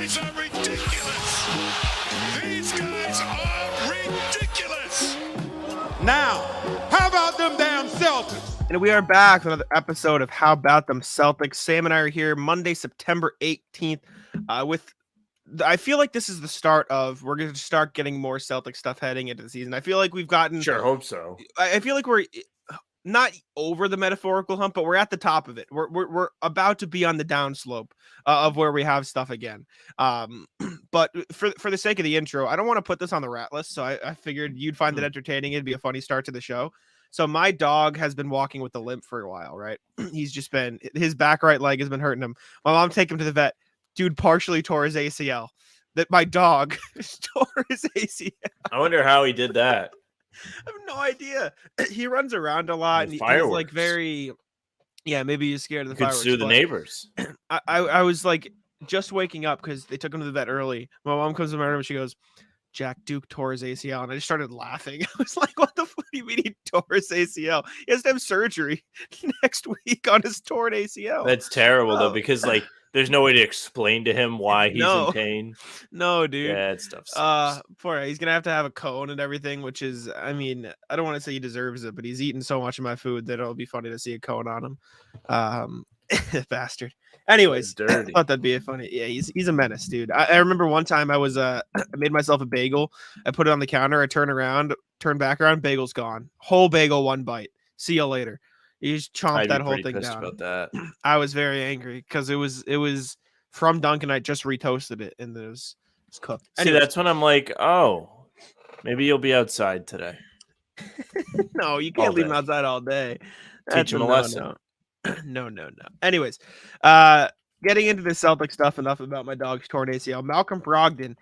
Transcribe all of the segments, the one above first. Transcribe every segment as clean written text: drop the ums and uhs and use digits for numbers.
guys are ridiculous. These guys are ridiculous. Now, how about them damn Celtics? And we are back with another episode of How About Them Celtics. Sam and I are here Monday, September 18th. I feel like this is the start of, we're going to start getting more Celtic stuff heading into the season. I feel like we've gotten. Sure, hope so. I feel like we're not over the metaphorical hump, but we're at the top of it. We're about to be on the downslope of where we have stuff again. But for the sake of the intro, I don't want to put this on the rat list, so I figured you'd find it entertaining. It'd be a funny start to the show. So my dog has been walking with a limp for a while, right? He's just been, his back right leg has been hurting him. My mom take him to the vet. Dude partially tore his ACL. That my dog tore his ACL. I wonder how he did that. I have no idea. He runs around a lot, and he's like very, maybe he's scared of the Could fireworks. Sue the neighbors. I was like just waking up because they took him to the vet early. My mom comes to my room and she goes, Jack Duke tore his ACL, and I just started laughing. I was like, what the fuck do you mean he tore his ACL? He has to have surgery next week on his torn ACL. That's terrible, though, because, like, there's no way to explain to him why he's in pain. No, dude. Yeah, that stuff sucks. Poor, he's going to have a cone and everything, which is, I mean, I don't want to say he deserves it, but he's eaten so much of my food that it'll be funny to see a cone on him. Bastard. Anyways, I thought that'd be funny. Yeah, he's a menace, dude. I remember one time I was I made myself a bagel. I put it on the counter. I turn back around. Bagel's gone. Whole bagel, one bite. See you later. You just chomped that whole thing down. About that. I was very angry because it was from Dunkin'. I just retoasted it and it was cooked. Anyways. See, that's when I'm like, oh, maybe you'll be outside today. No, you can't leave him outside all day. Teach him a lesson. No. Anyways, getting into the Celtic stuff, enough about my dog's torn ACL. Malcolm Brogdon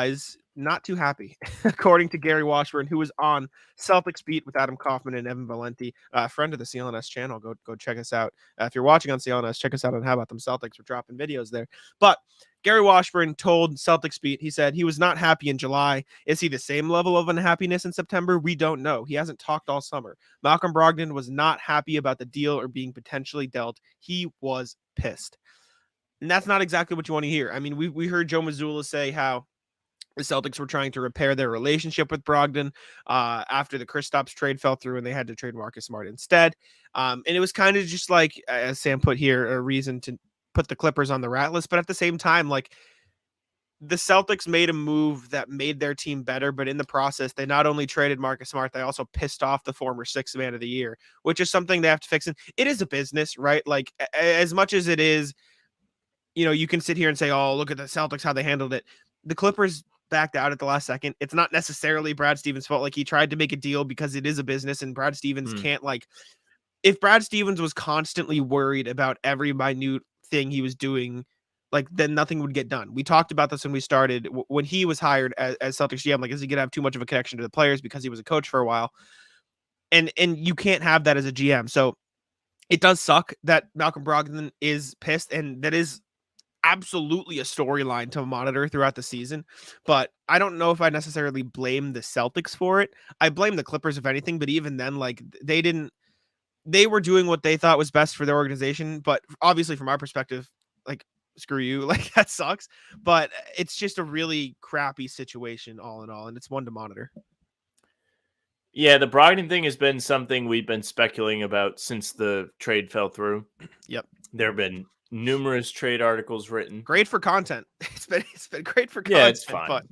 is not too happy, according to Gary Washburn, who was on Celtics Beat with Adam Kaufman and Evan Valenti, a friend of the CLNS channel. Go check us out. If you're watching on CLNS, check us out on How About Them Celtics. We're dropping videos there. But Gary Washburn told Celtics Beat, he said he was not happy in July. Is he the same level of unhappiness in September? We don't know. He hasn't talked all summer. Malcolm Brogdon was not happy about the deal or being potentially dealt. He was pissed. And that's not exactly what you want to hear. I mean, we heard Joe Mazzulla say how the Celtics were trying to repair their relationship with Brogdon after the Kristaps trade fell through and they had to trade Marcus Smart instead. And it was kind of just like, as Sam put here, a reason to put the Clippers on the rat list. But at the same time, like, the Celtics made a move that made their team better, but in the process, they not only traded Marcus Smart, they also pissed off the former sixth man of the year, which is something they have to fix. And it is a business, right? Like, as much as it is, you know, you can sit here and say, oh, look at the Celtics, how they handled it. The Clippers backed out at the last second. It's not necessarily Brad Stevens' fault. Like, he tried to make a deal because it is a business, and Brad Stevens can't, like, if Brad Stevens was constantly worried about every minute thing he was doing, like, then nothing would get done. We talked about this when we started, when he was hired as Celtics GM, like, is he going to have too much of a connection to the players because he was a coach for a while? And you can't have that as a GM. So it does suck that Malcolm Brogdon is pissed, and that is absolutely a storyline to monitor throughout the season. But I don't know if I necessarily blame the Celtics for it. I blame the Clippers, if anything, but even then, like, they were doing what they thought was best for their organization. But obviously from our perspective, like, screw you, like, that sucks. But it's just a really crappy situation all in all, and it's one to monitor. Yeah, the Brogdon thing has been something we've been speculating about since the trade fell through. Yep. There have been numerous trade articles written. Great for content. It's been great for content. Yeah, it's fine.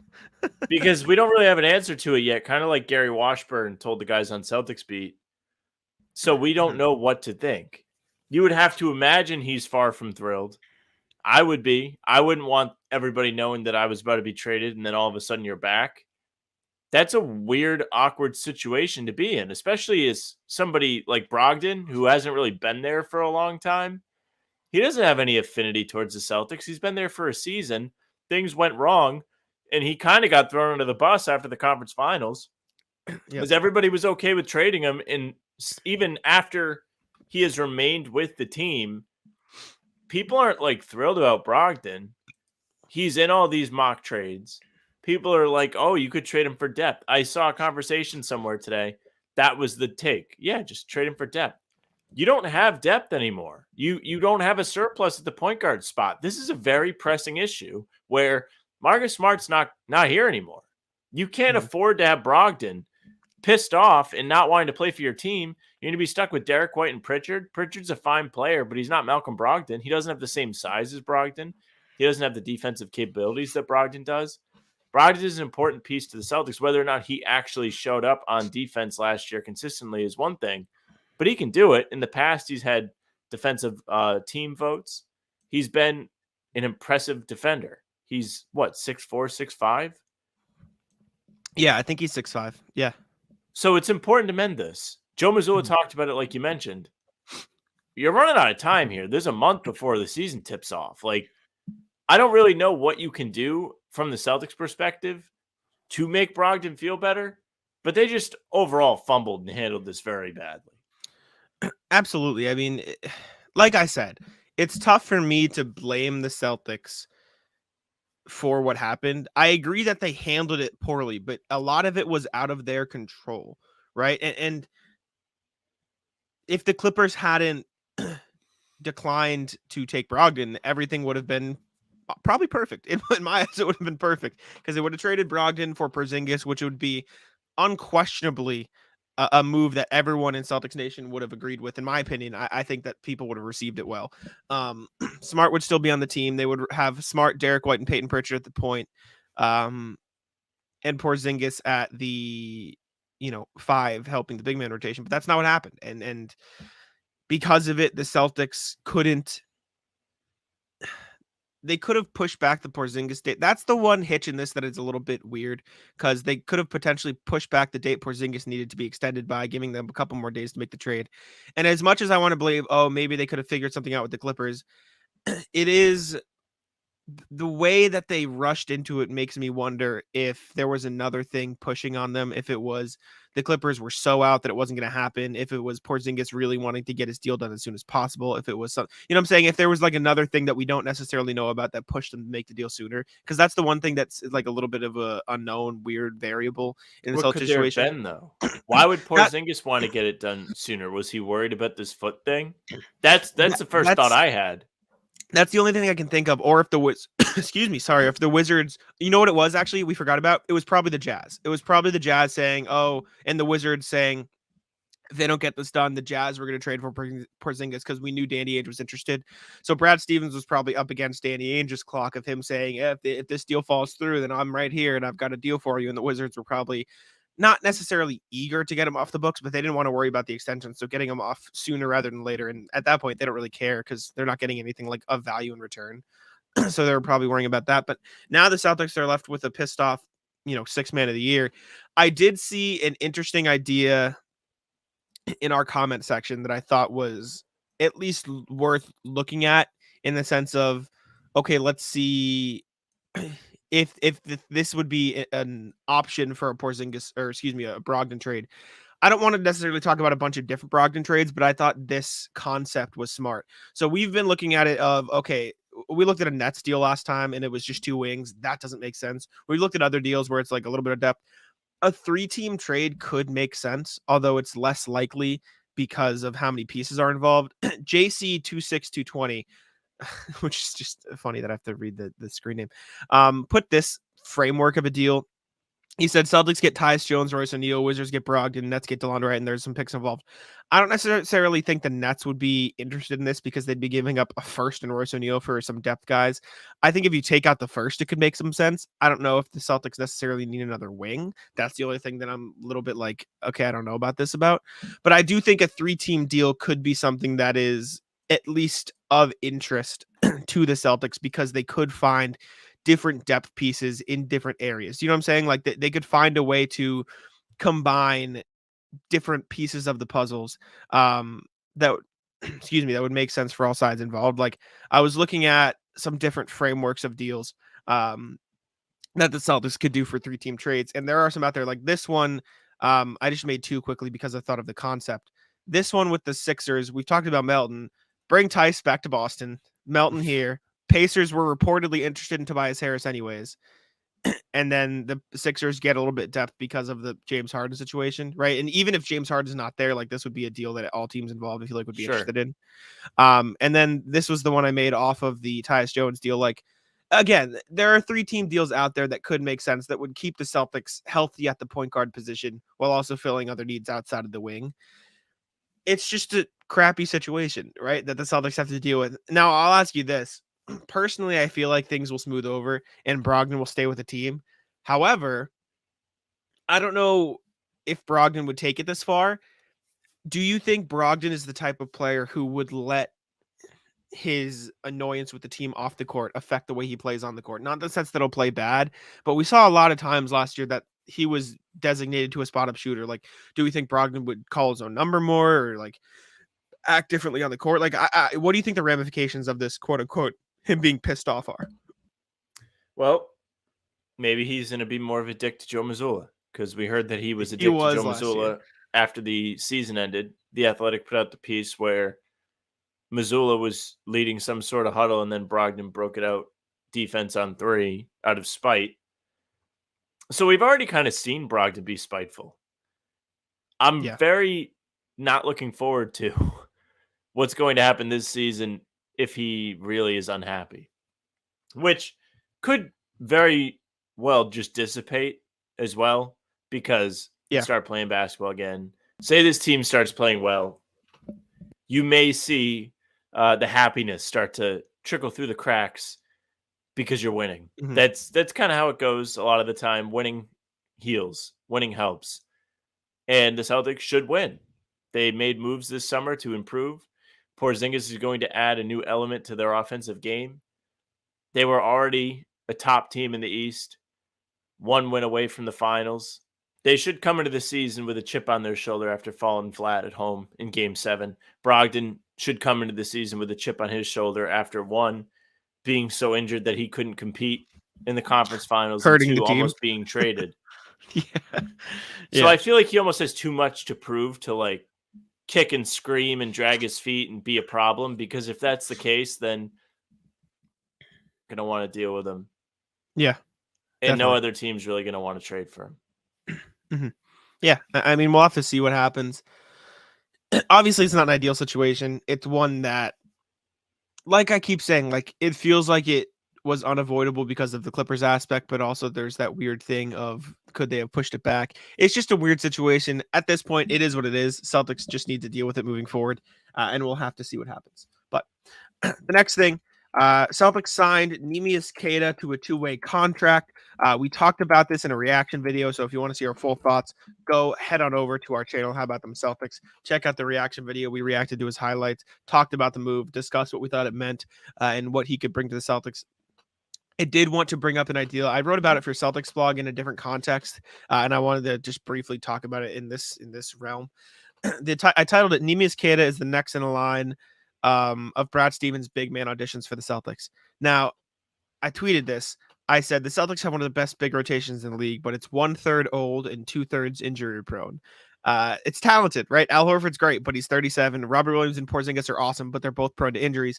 Because we don't really have an answer to it yet, kind of like Gary Washburn told the guys on Celtics Beat. So we don't know what to think. You would have to imagine he's far from thrilled. I would be. I wouldn't want everybody knowing that I was about to be traded and then all of a sudden you're back. That's a weird, awkward situation to be in, especially as somebody like Brogdon, who hasn't really been there for a long time. He doesn't have any affinity towards the Celtics. He's been there for a season. Things went wrong, and he kind of got thrown under the bus after the conference finals because everybody was okay with trading him. And even after he has remained with the team, people aren't, like, thrilled about Brogdon. He's in all these mock trades. People are like, oh, you could trade him for depth. I saw a conversation somewhere today. That was the take. Yeah, just trade him for depth. You don't have depth anymore. You don't have a surplus at the point guard spot. This is a very pressing issue where Marcus Smart's not here anymore. You can't afford to have Brogdon pissed off and not wanting to play for your team. You're going to be stuck with Derek White and Pritchard. Pritchard's a fine player, but he's not Malcolm Brogdon. He doesn't have the same size as Brogdon. He doesn't have the defensive capabilities that Brogdon does. Brogdon is an important piece to the Celtics. Whether or not he actually showed up on defense last year consistently is one thing, but he can do it. In the past, he's had defensive team votes. He's been an impressive defender. He's, 6'4", 6'5"? Yeah, I think he's 6'5". Yeah. So it's important to mend this. Joe Mazzulla talked about it like you mentioned. You're running out of time here. There's a month before the season tips off. I don't really know what you can do from the Celtics perspective to make Brogdon feel better, but they just overall fumbled and handled this very badly. Absolutely. I mean, like I said, it's tough for me to blame the Celtics for what happened. I agree that they handled it poorly, but a lot of it was out of their control, right? And if the Clippers hadn't declined to take Brogdon, everything would have been probably perfect. In my eyes, it would have been perfect because they would have traded Brogdon for Porzingis, which would be unquestionably a move that everyone in Celtics Nation would have agreed with. In my opinion, I think that people would have received it well. Smart would still be on the team. They would have Smart, Derek White, and Payton Pritchard at the point, and Porzingis at the 5, helping the big man rotation. But that's not what happened, and because of it, the Celtics couldn't. They could have pushed back the Porzingis date. That's the one hitch in this that is a little bit weird because they could have potentially pushed back the date Porzingis needed to be extended by, giving them a couple more days to make the trade. And as much as I want to believe, maybe they could have figured something out with the Clippers, it is the way that they rushed into it makes me wonder if there was another thing pushing on them, if it was the Clippers were so out that it wasn't going to happen, if it was Porzingis really wanting to get his deal done as soon as possible, if it was something, what I'm saying? If there was another thing that we don't necessarily know about that pushed them to make the deal sooner, because that's the one thing that's a little bit of a unknown, weird variable in this whole situation. Been, though? Why would Porzingis want to get it done sooner? Was he worried about this foot thing? That's the first thought I had. That's the only thing I can think of. Or if the if the Wizards, you know what it was actually, we forgot about? It was probably the Jazz. It was probably the Jazz saying, and the Wizards saying, if they don't get this done, the Jazz were going to trade for Porzingis because we knew Danny Ainge was interested. So Brad Stevens was probably up against Danny Ainge's clock of him saying, if this deal falls through, then I'm right here and I've got a deal for you. And the Wizards were probably not necessarily eager to get him off the books, but they didn't want to worry about the extension. So getting him off sooner rather than later. And at that point, they don't really care because they're not getting anything of value in return. So they were probably worrying about that. But now the Celtics are left with a pissed off, 6th man of the year. I did see an interesting idea in our comment section that I thought was at least worth looking at, in the sense of, okay, let's see if this would be an option for a Porzingis, or a Brogdon trade. I don't want to necessarily talk about a bunch of different Brogdon trades, but I thought this concept was smart. So we've been looking at it of, okay, we looked at a Nets deal last time and it was just 2 wings. That doesn't make sense. We looked at other deals where it's a little bit of depth. A 3-team trade could make sense, although it's less likely because of how many pieces are involved. JC 26220, which is just funny that I have to read the screen name, put this framework of a deal. He said Celtics get Tyus Jones, Royce O'Neal, Wizards get Brogdon, Nets get DeLon Wright, and there's some picks involved. I don't necessarily think the Nets would be interested in this because they'd be giving up a first and Royce O'Neal for some depth guys. I think if you take out the first, it could make some sense. I don't know if the Celtics necessarily need another wing. That's the only thing that I'm a little bit okay, I don't know about this about. But I do think a 3-team deal could be something that is at least of interest to the Celtics because they could find different depth pieces in different areas. You know what I'm saying? They could find a way to combine different pieces of the puzzles that would make sense for all sides involved. I was looking at some different frameworks of deals that the Celtics could do for 3-team trades, and there are some out there like this one. I just made 2 quickly because I thought of the concept. This one with the Sixers, we've talked about Melton. Bring Tice back to Boston. Melton here. Pacers were reportedly interested in Tobias Harris anyways. And then the Sixers get a little bit depth because of the James Harden situation, right? And even if James Harden's not there, like this would be a deal that all teams involved, I feel like, would be Sure. interested in. And then this was the one I made off of the Tyus Jones deal. Like, again, there are 3-team deals out there that could make sense that would keep the Celtics healthy at the point guard position while also filling other needs outside of the wing. It's just a crappy situation, right? That the Celtics have to deal with. Now, I'll ask you this. Personally, I feel like things will smooth over and Brogdon will stay with the team. However, I don't know if Brogdon would take it this far. Do you think Brogdon is the type of player who would let his annoyance with the team off the court affect the way he plays on the court? Not in the sense that he'll play bad, but we saw a lot of times last year that he was designated to a spot-up shooter. Like, do we think Brogdon would call his own number more or like act differently on the court? Like, what do you think the ramifications of this quote unquote him being pissed off are? Well, maybe he's going to be more of a dick to Joe Mazzulla, because we heard that he was a dick to Joe Mazzulla after the season ended. The Athletic put out the piece where Mazzulla was leading some sort of huddle and then Brogdon broke it out defense on 3 out of spite. So we've already kind of seen Brogdon be spiteful. I'm very not looking forward to what's going to happen this season if he really is unhappy, which could very well just dissipate as well, because you start playing basketball again. Say this team starts playing well, you may see the happiness start to trickle through the cracks because you're winning. Mm-hmm. That's kind of how it goes a lot of the time. Winning heals, winning helps, and the Celtics should win. They made moves this summer to improve. Porzingis is going to add a new element to their offensive game. They were already a top team in the East, 1 win away from the finals. They should come into the season with a chip on their shoulder after falling flat at home in Game 7. Brogdon should come into the season with a chip on his shoulder after 1, being so injured that he couldn't compete in the conference finals, hurting and 2, the team, almost being traded. Yeah. So I feel like he almost has too much to prove to like kick and scream and drag his feet and be a problem, because if that's the case, then I'm going to want to deal with him. Yeah. And definitely. No other team's really going to want to trade for him. Mm-hmm. Yeah. I mean, we'll have to see what happens. Obviously, it's not an ideal situation. It's one that, like I keep saying, like it feels like it was unavoidable because of the Clippers aspect, but also there's that weird thing of could they have pushed it back? It's just a weird situation. At this point, it is what it is. Celtics just need to deal with it moving forward, and we'll have to see what happens. But the next thing, Celtics signed Neemias Queta to a 2-way contract. We talked about this in a reaction video, so if you want to see our full thoughts, go head on over to our channel, How About Them Celtics. Check out the reaction video. We reacted to his highlights, talked about the move, discussed what we thought it meant, and what he could bring to the Celtics. I did want to bring up an idea. I wrote about it for Celtics blog in a different context, and I wanted to just briefly talk about it in this realm. I titled it "Neemias Queta is the next in a line of Brad Stevens' big man auditions for the Celtics." Now, I tweeted this. I said the Celtics have one of the best big rotations in the league, but it's 1/3 old and 2/3 injury prone. It's talented, right? Al Horford's great, but he's 37. Robert Williams and Porzingis are awesome, but they're both prone to injuries.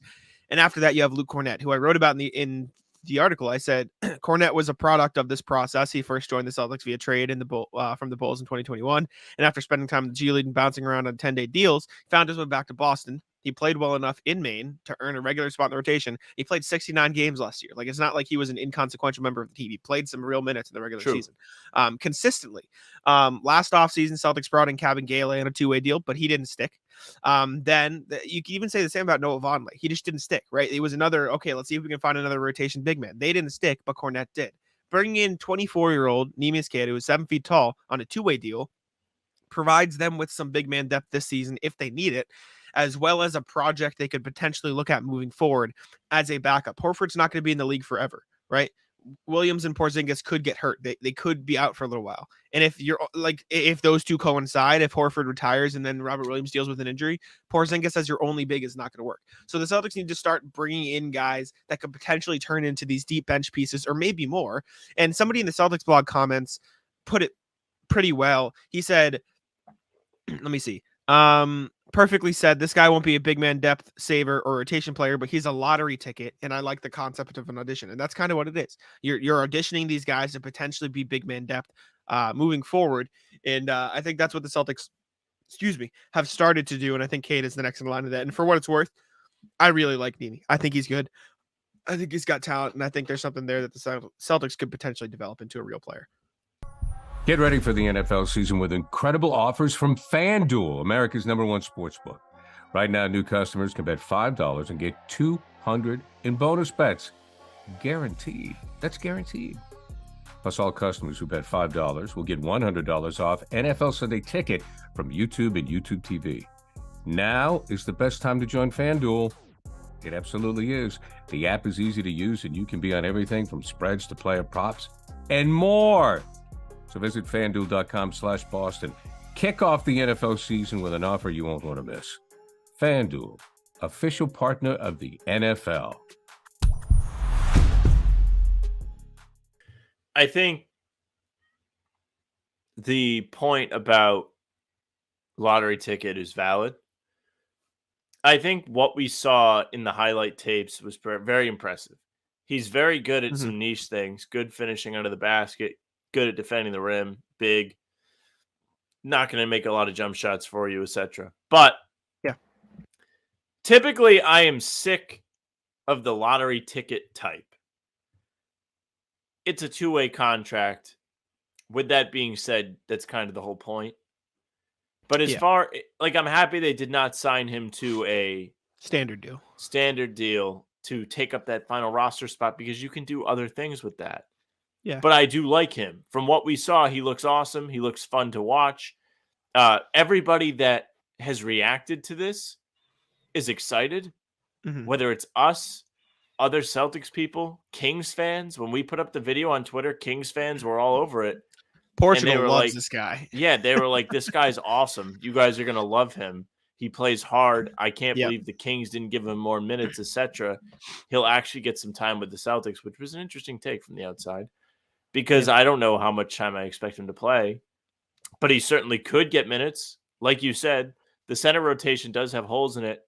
And after that, you have Luke Kornet, who I wrote about in the article. I said Kornet was a product of this process. He first joined the Celtics via trade from the Bulls in 2021. And after spending time in the G League and bouncing around on 10-day deals, found his way back to Boston. He played well enough in Maine to earn a regular spot in the rotation. He played 69 games last year. Like, it's not like he was an inconsequential member of the team. He played some real minutes in the regular season consistently. Last offseason, Celtics brought in Kevin Gale on a 2-way deal, but he didn't stick. Then you can even say the same about Noah Vonleh. He just didn't stick, right? It was another, okay, let's see if we can find another rotation big man. They didn't stick, but Kornet did. Bringing in 24-year-old Neemias Queta, who is 7 feet tall, on a 2-way deal, provides them with some big man depth this season if they need it, as well as a project they could potentially look at moving forward as a backup. Horford's not going to be in the league forever, right? Williams and Porzingis could get hurt. They could be out for a little while. And if those two coincide, if Horford retires and then Robert Williams deals with an injury, Porzingis as your only big is not going to work. So the Celtics need to start bringing in guys that could potentially turn into these deep bench pieces or maybe more. And somebody in the Celtics blog comments put it pretty well. He said, let me see. perfectly said, this guy won't be a big man depth saver or rotation player, but he's a lottery ticket, and I like the concept of an audition, and that's kind of what it is. You're auditioning these guys to potentially be big man depth moving forward, and I think that's what the Celtics, have started to do, and I think Cade is the next in line of that. And for what it's worth, I really like Nene. I think he's good. I think he's got talent, and I think there's something there that the Celtics could potentially develop into a real player. Get ready for the NFL season with incredible offers from Fanduel, America's #1 sportsbook. Right now, new customers can bet $5 and get $200 in bonus bets. Guaranteed. That's guaranteed. Plus, all customers who bet $5 will get $100 off NFL Sunday Ticket from YouTube and YouTube TV. Now is the best time to join Fanduel. It absolutely is. The app is easy to use, and you can be on everything from spreads to player props and more. So visit FanDuel.com/Boston. Kick off the NFL season with an offer you won't want to miss. FanDuel, official partner of the NFL. I think the point about lottery ticket is valid. I think what we saw in the highlight tapes was very impressive. He's very good at some niche things, good finishing under the basket, good at defending the rim, big, not going to make a lot of jump shots for you, etc. But yeah, typically I am sick of the lottery ticket type. It's a two-way contract. With that being said, that's kind of the whole point. But as far, like, I'm happy they did not sign him to a standard deal to take up that final roster spot, because you can do other things with that. Yeah. But I do like him. From what we saw, he looks awesome. He looks fun to watch. Everybody that has reacted to this is excited, whether it's us, other Celtics people, Kings fans. When we put up the video on Twitter, Kings fans were all over it. Portugal loves this guy. Yeah, they were like, this guy's awesome. You guys are going to love him. He plays hard. I can't believe the Kings didn't give him more minutes, etc. He'll actually get some time with the Celtics, which was an interesting take from the outside, because I don't know how much time I expect him to play, but he certainly could get minutes. Like you said, the center rotation does have holes in it.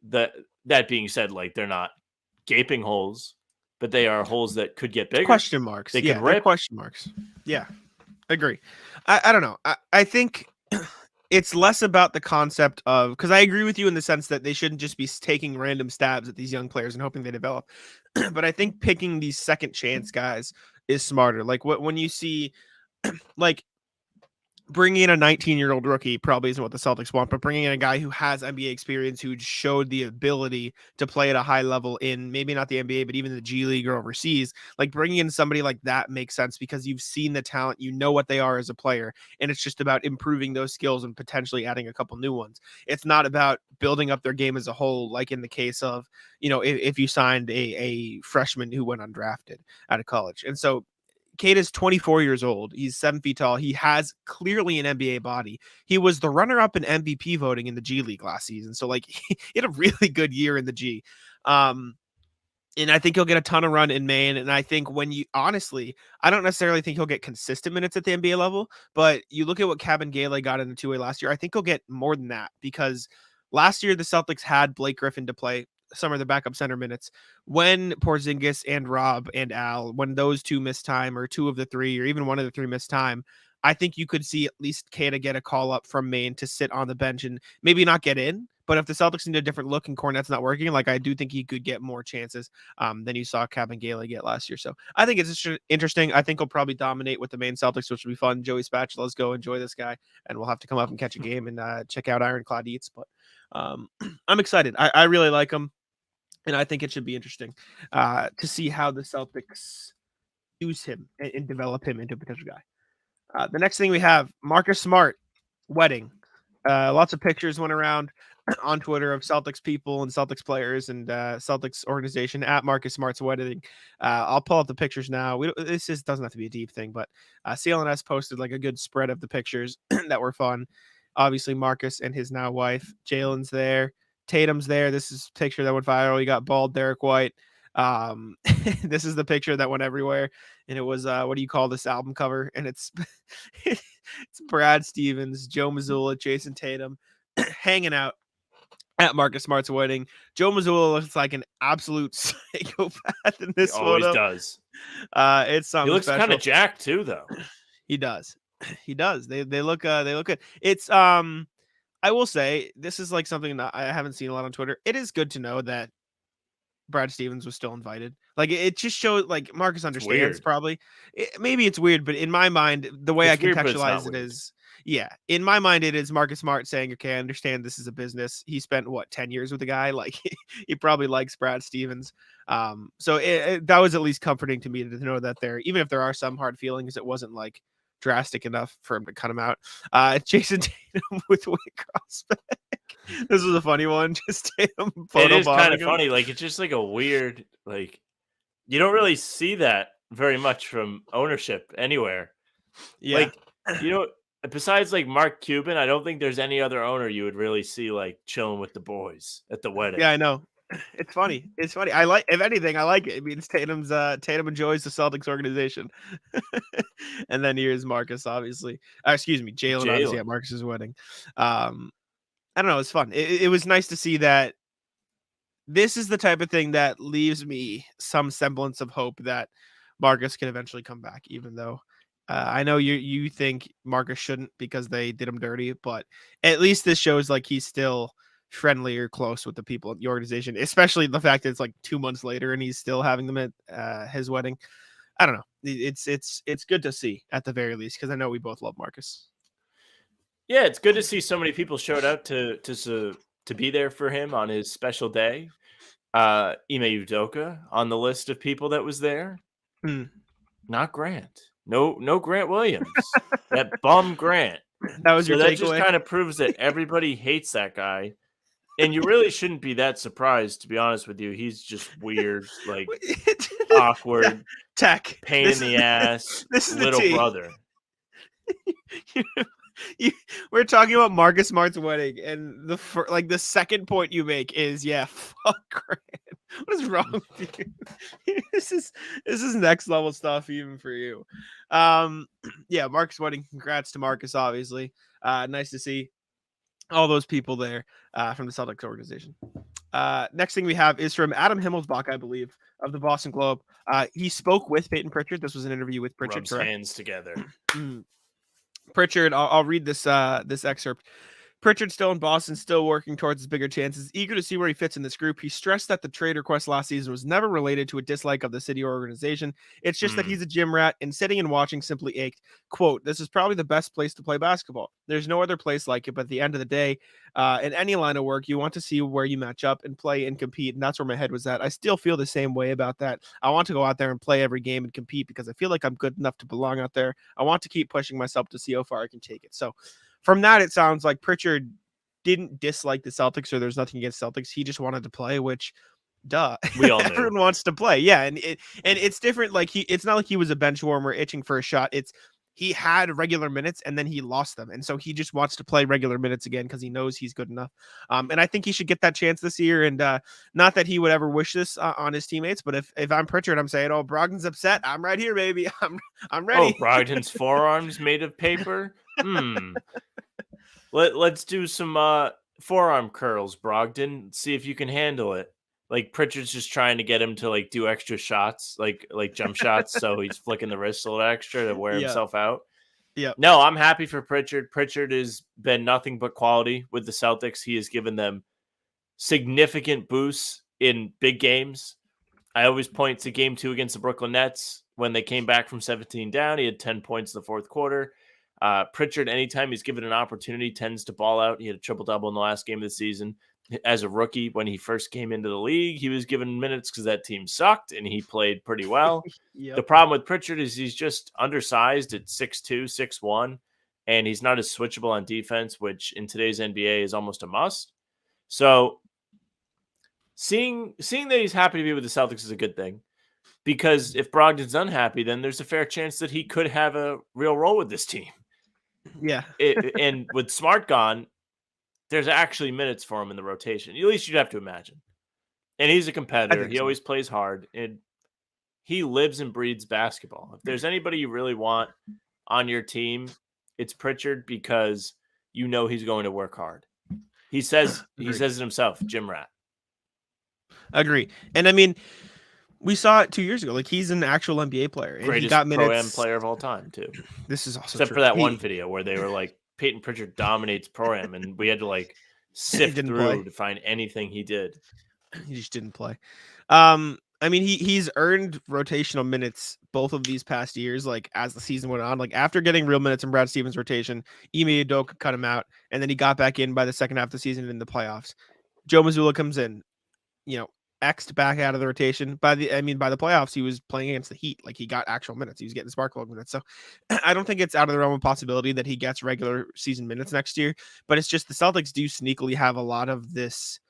That being said, like, they're not gaping holes, but they are holes that could get bigger. Question marks. They can rip. Question marks. Yeah, agree. I don't know. I think it's less about the concept of, because I agree with you in the sense that they shouldn't just be taking random stabs at these young players and hoping they develop. But I think picking these second chance guys is smarter. Like when you see, like, bringing in a 19-year-old rookie probably isn't what the Celtics want, but bringing in a guy who has NBA experience, who showed the ability to play at a high level in maybe not the NBA, but even the G League or overseas, like bringing in somebody like that makes sense because you've seen the talent, you know what they are as a player, and it's just about improving those skills and potentially adding a couple new ones. It's not about building up their game as a whole, like in the case of, if you signed a freshman who went undrafted out of college. And so Cade is 24 years old. He's 7 feet tall. He has clearly an NBA body. He was the runner-up in MVP voting in the G League last season. So, like, he had a really good year in the G. And I think he'll get a ton of run in Maine. And I think honestly, I don't necessarily think he'll get consistent minutes at the NBA level, but you look at what Kabengele got in the two-way last year, I think he'll get more than that, because last year the Celtics had Blake Griffin to play some of the backup center minutes. When Porzingis and Rob and Al, when those two missed time, or two of the three, or even one of the three missed time, I think you could see at least Queta get a call up from Maine to sit on the bench and maybe not get in. But if the Celtics need a different look and Cornette's not working, like, I do think he could get more chances than you saw Kabengele get last year. So I think it's interesting. I think he'll probably dominate with the Maine Celtics, which will be fun. Joey Spatula, let's go enjoy this guy, and we'll have to come up and catch a game and check out Ironclad Eats. But I'm excited. I really like him. And I think it should be interesting to see how the Celtics use him and develop him into a potential guy. The next thing we have, Marcus Smart wedding. Lots of pictures went around on Twitter of Celtics people and Celtics players and Celtics organization at Marcus Smart's wedding. I'll pull up the pictures now. This doesn't have to be a deep thing, but CLNS posted like a good spread of the pictures that were fun. Obviously, Marcus and his now wife. Jalen's there. Tatum's there. This is a picture that went viral. You got bald Derek White. This is the picture that went everywhere, and it was what do you call this album cover? And it's it's Brad Stevens, Joe Mazzulla, Jason Tatum, hanging out at Marcus Smart's wedding. Joe Mazzulla looks like an absolute psychopath in this He always photo. does. It's He something looks special. kind of jacked too, though. He does. He does. They look good. It's I will say this is like something that I haven't seen a lot on Twitter. It is good to know that Brad Stevens was still invited. Like it just shows like Marcus understands weird. probably. Maybe it's weird, but in my mind, the way It's I weird, but it's not contextualize it weird. is, yeah, in my mind, it is Marcus Smart saying, okay, I understand this is a business. He spent what 10 years with the guy. Like he probably likes Brad Stevens. So that was at least comforting to me to know that there, even if there are some hard feelings, it wasn't like drastic enough for him to cut him out. Jason Tatum with Wade Crossback. This was a funny one. Just Tatum It is kind photobombing of him. funny. Like it's just like a weird, like you don't really see that very much from ownership anywhere. Yeah. Like, you know, besides like Mark Cuban, I don't think there's any other owner you would really see like chilling with the boys at the wedding. Yeah, I know. It's funny. It's funny. I like, if anything, I like it. It means Tatum enjoys the Celtics organization. And then here's Marcus, obviously. Excuse me, Jalen obviously at Marcus's wedding. I don't know. It's fun. It was nice to see that. This is the type of thing that leaves me some semblance of hope that Marcus can eventually come back, even though I know you think Marcus shouldn't because they did him dirty, but at least this shows like he's still friendly or close with the people at the organization, especially the fact that it's like 2 months later and he's still having them at his wedding. I don't know. It's good to see at the very least because I know we both love Marcus. Yeah, it's good to see so many people showed up to be there for him on his special day. Ime Udoka on the list of people that was there. Not Grant. No Grant Williams. That bum Grant. That was so your that takeaway? just kind of proves that everybody hates that guy. And you really shouldn't be that surprised, to be honest with you. He's just weird, like awkward, tech, pain in the ass, this is little the brother. We're talking about Marcus Smart's wedding, and the second point you make is, yeah, fuck Grant. What is wrong with you? This is next level stuff even for you. Yeah, Marcus' wedding. Congrats to Marcus, obviously. Nice to see all those people there from the Celtics organization. Next thing we have is from Adam Himmelsbach, I believe, of the Boston Globe. He spoke with Payton Pritchard. This was an interview with Pritchard. Rubs hands together. Pritchard, I'll read this excerpt. Pritchard still in Boston, still working towards his bigger chances, eager to see where he fits in this group. He stressed that the trade request last season was never related to a dislike of the city or organization. It's just that he's a gym rat, and sitting and watching simply ached. Quote, this is probably the best place to play basketball. There's no other place like it, but at the end of the day, in any line of work, you want to see where you match up and play and compete, and that's where my head was at. I still feel the same way about that. I want to go out there and play every game and compete because I feel like I'm good enough to belong out there. I want to keep pushing myself to see how far I can take it. So from that, it sounds like Pritchard didn't dislike the Celtics or there's nothing against Celtics. He just wanted to play, which duh. We all Everyone wants to play. Yeah. And it's different. Like it's not like he was a bench warmer itching for a shot. He had regular minutes and then he lost them. And so he just wants to play regular minutes again because he knows he's good enough. And I think he should get that chance this year. And not that he would ever wish this on his teammates, but if I'm Pritchard, I'm saying, oh, Brogdon's upset. I'm right here, baby. I'm ready. Oh, Brogdon's forearms made of paper. Let's do some forearm curls, Brogdon. See if you can handle it. Like Pritchard's just trying to get him to like do extra shots, like jump shots. So he's flicking the wrist a little extra to wear himself out. Yeah. No, I'm happy for Pritchard. Pritchard has been nothing but quality with the Celtics. He has given them significant boosts in big games. I always point to game 2 against the Brooklyn Nets when they came back from 17 down. He had 10 points in the fourth quarter. Pritchard, anytime he's given an opportunity, tends to ball out. He had a triple-double in the last game of the season. As a rookie, when he first came into the league, he was given minutes because that team sucked, and he played pretty well. Yep. The problem with Pritchard is he's just undersized at 6'2", 6'1", and he's not as switchable on defense, which in today's NBA is almost a must. So seeing that he's happy to be with the Celtics is a good thing. Because if Brogdon's unhappy, then there's a fair chance that he could have a real role with this team. Yeah. And with Smart gone, there's actually minutes for him in the rotation. At least you'd have to imagine. And he's a competitor. He always plays hard. And he lives and breathes basketball. If there's anybody you really want on your team, it's Pritchard because you know he's going to work hard. He says Agreed. it himself, gym rat. Agree. And I mean, we saw it 2 years ago. Like, he's an actual NBA player, and he Greatest got pro-am minutes. player of all time, too. This is also Except true. for that one video where they were like, Payton Pritchard dominates pro-am, and we had to like sift didn't through play. to find anything he did. He just didn't play. I mean, he's earned rotational minutes both of these past years, like as the season went on. Like, after getting real minutes in Brad Stevens' rotation, Ime Udoka cut him out, and then he got back in by the second half of the season in the playoffs. Joe Mazzulla comes in, X'd back out of the rotation. By the playoffs, he was playing against the Heat. Like, he got actual minutes. He was getting spark plug minutes. So I don't think it's out of the realm of possibility that he gets regular season minutes next year. But it's just the Celtics do sneakily have a lot of this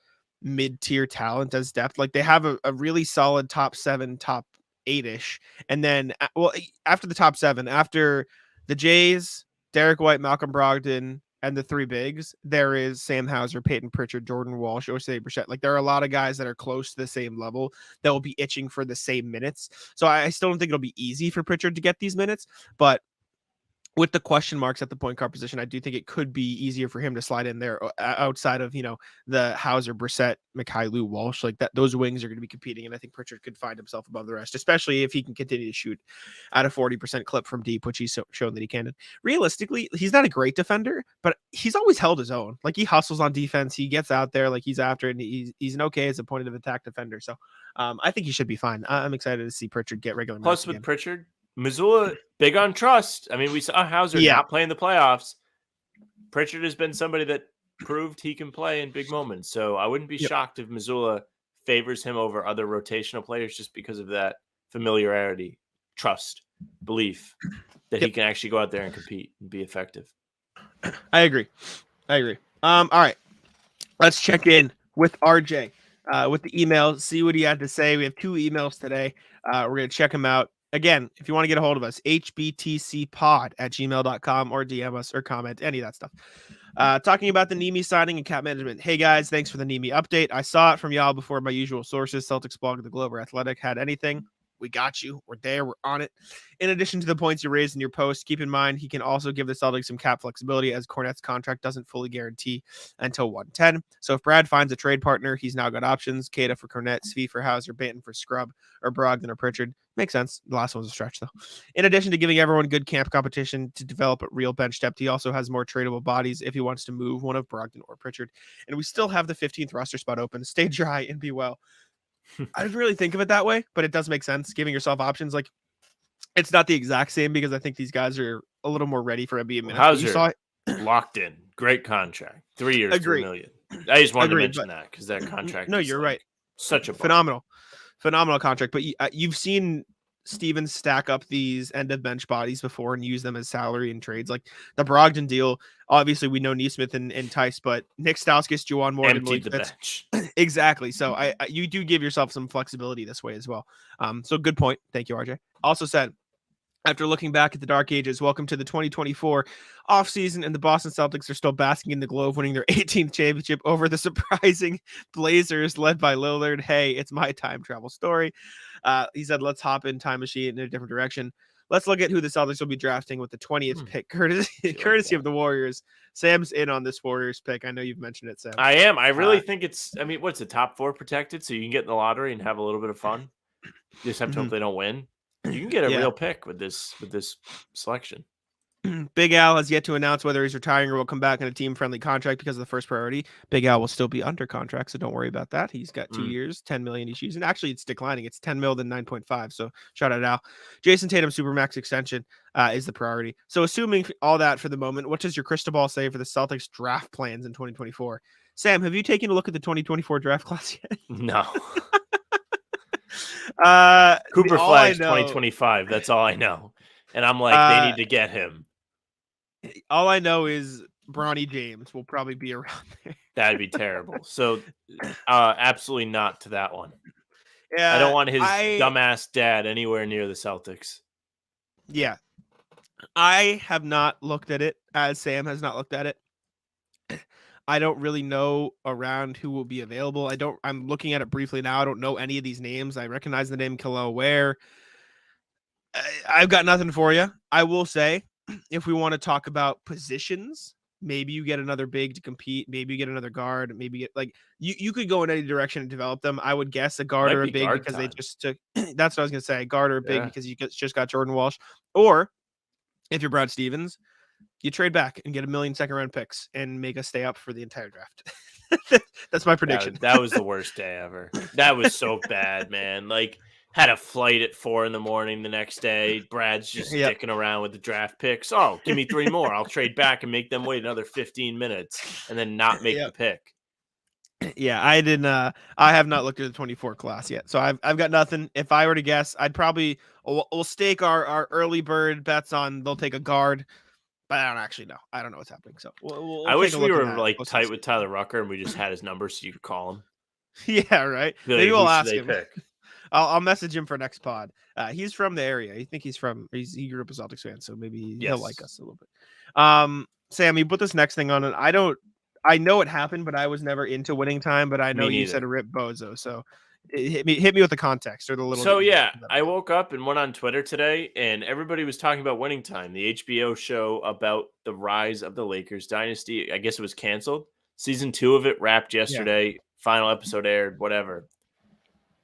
mid-tier talent as depth. Like, they have a really solid top 7, top 8-ish. And then, after the top 7, after the Jays, Derek White, Malcolm Brogdon, and the 3 bigs, there is Sam Hauser, Payton Pritchard, Jordan Walsh, Osei Brissett. Like, there are a lot of guys that are close to the same level that will be itching for the same minutes. So I still don't think it'll be easy for Pritchard to get these minutes, but with the question marks at the point guard position, I do think it could be easier for him to slide in there outside of, the Hauser, Brissett, Mikhailuk, Walsh, like that. Those wings are going to be competing, and I think Pritchard could find himself above the rest, especially if he can continue to shoot at a 40% clip from deep, which he's shown that he can. And realistically, he's not a great defender, but he's always held his own. Like, he hustles on defense. He gets out there, like, he's after it, and he's an okay as a point of attack defender. So I think he should be fine. I'm excited to see Pritchard get regular minutes Plus, with again. Pritchard, Mazzulla, big on trust. I mean, we saw Hauser not playing the playoffs. Pritchard has been somebody that proved he can play in big moments. So I wouldn't be shocked if Mazzulla favors him over other rotational players just because of that familiarity, trust, belief that he can actually go out there and compete and be effective. I agree. All right. Let's check in with RJ with the email, see what he had to say. We have 2 emails today. We're going to check them out. Again, if you want to get a hold of us, hbtcpod@gmail.com, or DM us or comment, any of that stuff. Talking about the Neemias signing and cap management. Hey, guys, thanks for the Neemias update. I saw it from y'all before my usual sources. Celtics blog, The Globe, or Athletic had anything. We got you. We're there. We're on it. In addition to the points you raised in your post, keep in mind he can also give the Celtics some cap flexibility, as Cornette's contract doesn't fully guarantee until 110. So if Brad finds a trade partner, he's now got options. Queta for Cornette, Svi for Hauser, Payton for Scrub, or Brogdon or Pritchard. Makes sense. The last one's a stretch, though. In addition to giving everyone good camp competition to develop a real bench depth, he also has more tradable bodies if he wants to move one of Brogdon or Pritchard. And we still have the 15th roster spot open. Stay dry and be well. I didn't really think of it that way, but it does make sense. Giving yourself options, like, it's not the exact same because I think these guys are a little more ready for NBA minutes. Hauser, locked in, great contract, 3 years, $3 million. I just wanted to mention that because that contract. No, you're right. Such a phenomenal contract. But you've seen Stevens stack up these end of bench bodies before and use them as salary in trades, like the Brogdon deal. Obviously, we know Neesmith and Tice, but Nick Stauskas, Juwan Morgan, emptied the bench. Exactly. So you do give yourself some flexibility this way as well. So good point. Thank you, RJ. Also said, after looking back at the dark ages, welcome to the 2024 offseason, and the Boston Celtics are still basking in the glow of winning their 18th championship over the surprising Blazers led by Lillard. Hey, it's my time travel story. He said, let's hop in time machine in a different direction. Let's look at who the Celtics will be drafting with the 20th pick, courtesy of the Warriors. Sam's in on this Warriors pick. I know you've mentioned it, Sam. I am. I really think it's, what's the top 4 protected, so you can get in the lottery and have a little bit of fun. You just have to hope they don't win. You can get a real pick with this selection. Big Al has yet to announce whether he's retiring or will come back in a team-friendly contract because of the first priority. Big Al will still be under contract, so don't worry about that. He's got 2 years, $10 million each season. Actually, it's declining. It's $10 million, then 9.5. So shout out Al. Jason Tatum Supermax extension is the priority. So assuming all that for the moment, what does your crystal ball say for the Celtics draft plans in 2024? Sam, have you taken a look at the 2024 draft class yet? No. Cooper Flags 2025. That's all I know. And I'm like, they need to get him. All I know is Bronny James will probably be around there. That'd be terrible. So absolutely not to that one. Yeah, I don't want his dumbass dad anywhere near the Celtics. Yeah. I have not looked at it, as Sam has not looked at it. I don't really know around who will be available. I'm looking at it briefly now. I don't know any of these names. I recognize the name Khalil Ware. I've got nothing for you. I will say, if we want to talk about positions maybe you get another big to compete. Maybe you get another guard. Maybe get like you could go in any direction and develop them. I would guess a guard Might or a be big guard because they time. just took. That's what I was gonna say. A guard or a big Yeah. because just got Jordan Walsh. Or if you're Brad Stevens, you trade back and get 1 million second-round picks and make us stay up for the entire draft. That's my prediction. That was the worst day ever. That was so bad, man. Like, had a flight at 4 a.m. the next day. Brad's just Yep. dicking around with the draft picks. Oh, give me 3 more. I'll trade back and make them wait another 15 minutes and then not make the pick. Yeah, I didn't. I have not looked at the 24 class yet, so I've got nothing. If I were to guess, I'd probably we'll stake our early bird bets on they'll take a guard, but I don't actually know. I don't know what's happening. So we'll I take wish a we look at were that like post tight season. with Tyler Rucker and we just had his number so you could call him. Yeah, right. Be like, Maybe we'll who should ask they him. pick? I'll message him for next pod. He's from the area. I think he grew up a Celtics fan, so maybe he'll like us a little bit. Sam, you put this next thing on, and I know it happened, but I was never into winning time. But I know you said a rip bozo, so hit me with the context or the little. So yeah, I woke up and went on Twitter today, and everybody was talking about Winning Time, the HBO show about the rise of the Lakers dynasty. I guess it was canceled. Season 2 of it wrapped yesterday. Final episode aired. Whatever.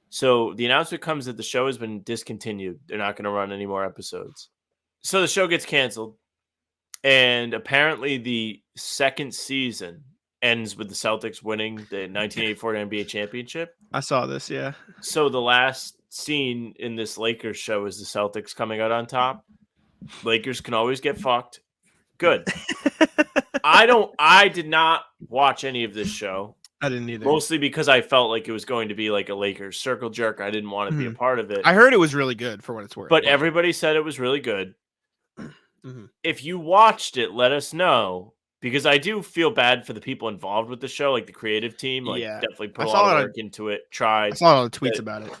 So the announcement comes that the show has been discontinued. They're not going to run any more episodes. So the show gets canceled. And apparently the second season ends with the Celtics winning the 1984 NBA championship. I saw this, yeah. So the last scene in this Lakers show is the Celtics coming out on top. Lakers can always get fucked. Good. I did not watch any of this show. I didn't either. Mostly because I felt like it was going to be like a Lakers circle jerk. I didn't want to be a part of it. I heard it was really good for what it's worth. But everybody said it was really good. If you watched it, let us know. Because I do feel bad for the people involved with the show, like the creative team. Like, definitely put a lot of work into it. Tried. I saw all the tweets about it.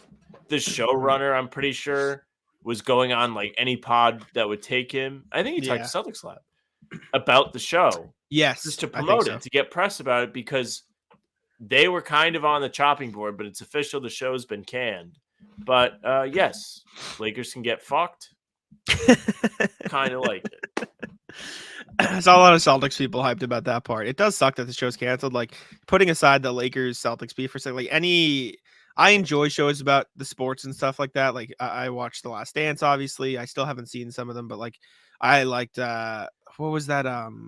The showrunner, I'm pretty sure, was going on like any pod that would take him. I think he talked to Celtics Lab about the show. Yes. Just to promote it, to get press about it, because they were kind of on the chopping board, but it's official. The show's been canned. But yes, Lakers can get fucked. Kind of like it. I saw a lot of Celtics people hyped about that part. It does suck that the show's canceled. Like, putting aside the Lakers Celtics beef for a second, like I enjoy shows about the sports and stuff like that. Like, I watched The Last Dance, obviously. I still haven't seen some of them, but like I liked what was that?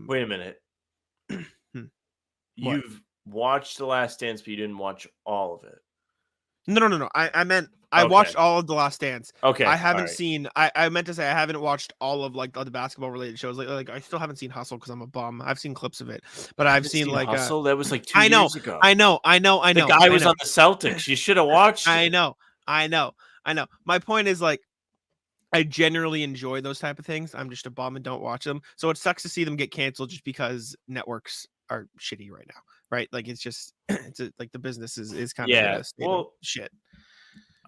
Wait a minute. You've watched The Last Dance, but you didn't watch all of it. No. I meant I watched all of The Last Dance. Okay. I haven't seen. I meant to say I haven't watched all of like the basketball related shows. Like I still haven't seen Hustle because I'm a bum. I've seen clips of it, but I've seen like Hustle. That was like 2 years ago. I know. The guy was on the Celtics. You should have watched. I know. My point is like, I generally enjoy those type of things. I'm just a bum and don't watch them. So it sucks to see them get canceled just because networks are shitty right now, right? Like it's just like the business is kind of shit.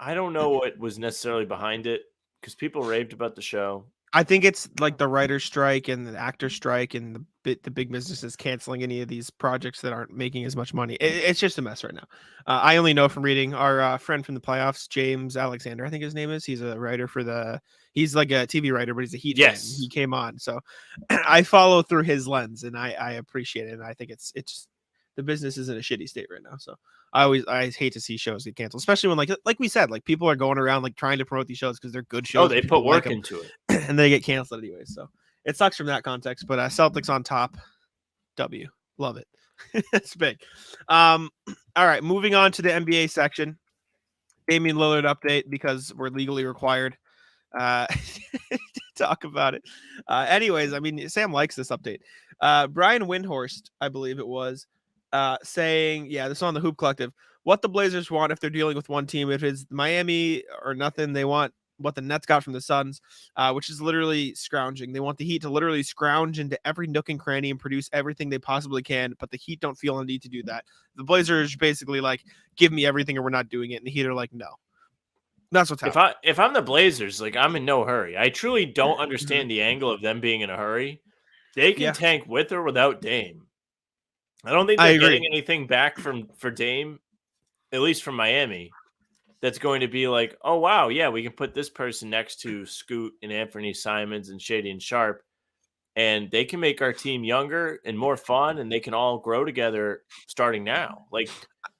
I don't know what was necessarily behind it because people raved about the show. I think it's like the writer's strike and the actor strike and the big businesses canceling any of these projects that aren't making as much money. It's just a mess right now. I only know from reading our friend from the playoffs, James Alexander, I think his name is. He's a writer he's like a TV writer, but he's a Heat fan. He came on. So I follow through his lens and I appreciate it. And I think it's the business is in a shitty state right now. So I hate to see shows get canceled, especially when like we said, like people are going around like trying to promote these shows because they're good shows. Oh, they put work into it and they get canceled anyway. So it sucks from that context, but Celtics on top. W. Love it. It's big. All right. Moving on to the NBA section. Damian Lillard update because we're legally required to talk about it. Anyways, I mean, Sam likes this update. Brian Windhorst, I believe it was, saying, this is on the Hoop Collective, what the Blazers want if they're dealing with one team. If it's Miami or nothing, they want what the Nets got from the Suns, which is literally scrounging. They want the Heat to literally scrounge into every nook and cranny and produce everything they possibly can, but the Heat don't feel a need to do that. The Blazers basically like, give me everything or we're not doing it, and the Heat are like, no. That's what's happening. If I'm the Blazers, like I'm in no hurry. I truly don't understand the angle of them being in a hurry. They can tank with or without Dame. I don't think they're getting anything back for Dame, at least from Miami. That's going to be like, oh, wow, yeah, we can put this person next to Scoot and Anthony Simons and Shady and Sharp. and they can make our team younger and more fun, and they can all grow together starting now. Like,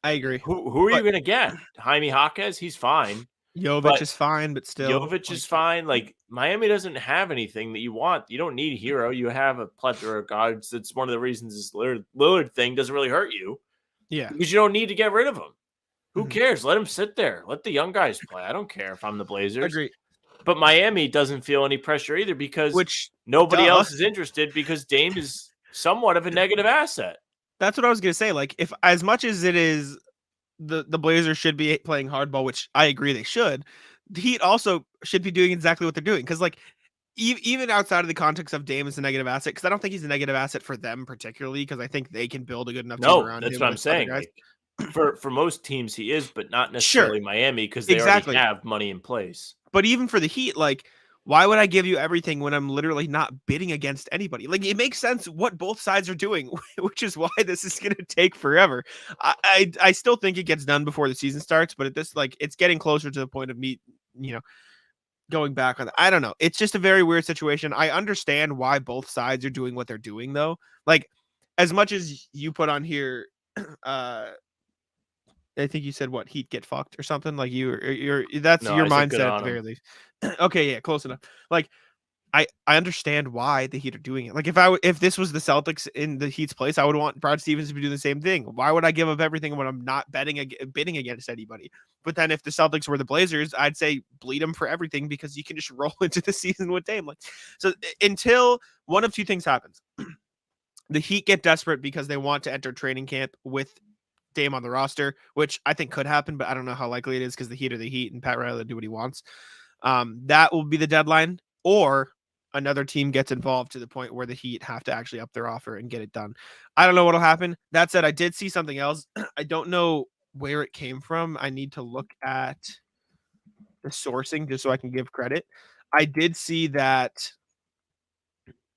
I agree. who are you going to get? Jaime Jaquez, he's fine. Jovic but is fine, but still. Jovic is fine. Like, Miami doesn't have anything that you want. You don't need Hero. You have a plethora of guards. That's one of the reasons this Lillard thing doesn't really hurt you. Yeah. Because you don't need to get rid of him. Who cares? Let him sit there. Let the young guys play. I don't care if I'm the Blazers. Agree. But Miami doesn't feel any pressure either because nobody else is interested because Dame is somewhat of a negative asset. That's what I was going to say. Like, if as much as it is the Blazers should be playing hardball, which I agree they should, the Heat also should be doing exactly what they're doing. Because, like, even outside of the context of Dame as a negative asset, because I don't think he's a negative asset for them particularly, because I think they can build a good enough team around him. That's what I'm saying. Like, for most teams, he is, but not necessarily Miami because they already have money in place. But even for the Heat, like, why would I give you everything when I'm literally not bidding against anybody? Like, it makes sense what both sides are doing, which is why this is going to take forever. I still think it gets done before the season starts, but it's getting closer to the point of me, going back on that. I don't know. It's just a very weird situation. I understand why both sides are doing what they're doing, though. Like, as much as you put on here, I think you said what, Heat get fucked or something, like that's your mindset at the very least. Okay, yeah, close enough. Like, I understand why the Heat are doing it. Like, if this was the Celtics in the Heat's place, I would want Brad Stevens to be doing the same thing. Why would I give up everything when I'm not bidding against anybody? But then if the Celtics were the Blazers, I'd say bleed them for everything because you can just roll into the season with Dame. Like, so until one of two things happens, the Heat get desperate because they want to enter training camp with Dame on the roster, which I think could happen, but I don't know how likely it is because the Heat are the Heat and Pat Riley will do what he wants. That will be the deadline, or another team gets involved to the point where the Heat have to actually up their offer and get it done. I don't know what'll happen. That said, I did see something else. I don't know where it came from. I need to look at the sourcing just so I can give credit. I did see that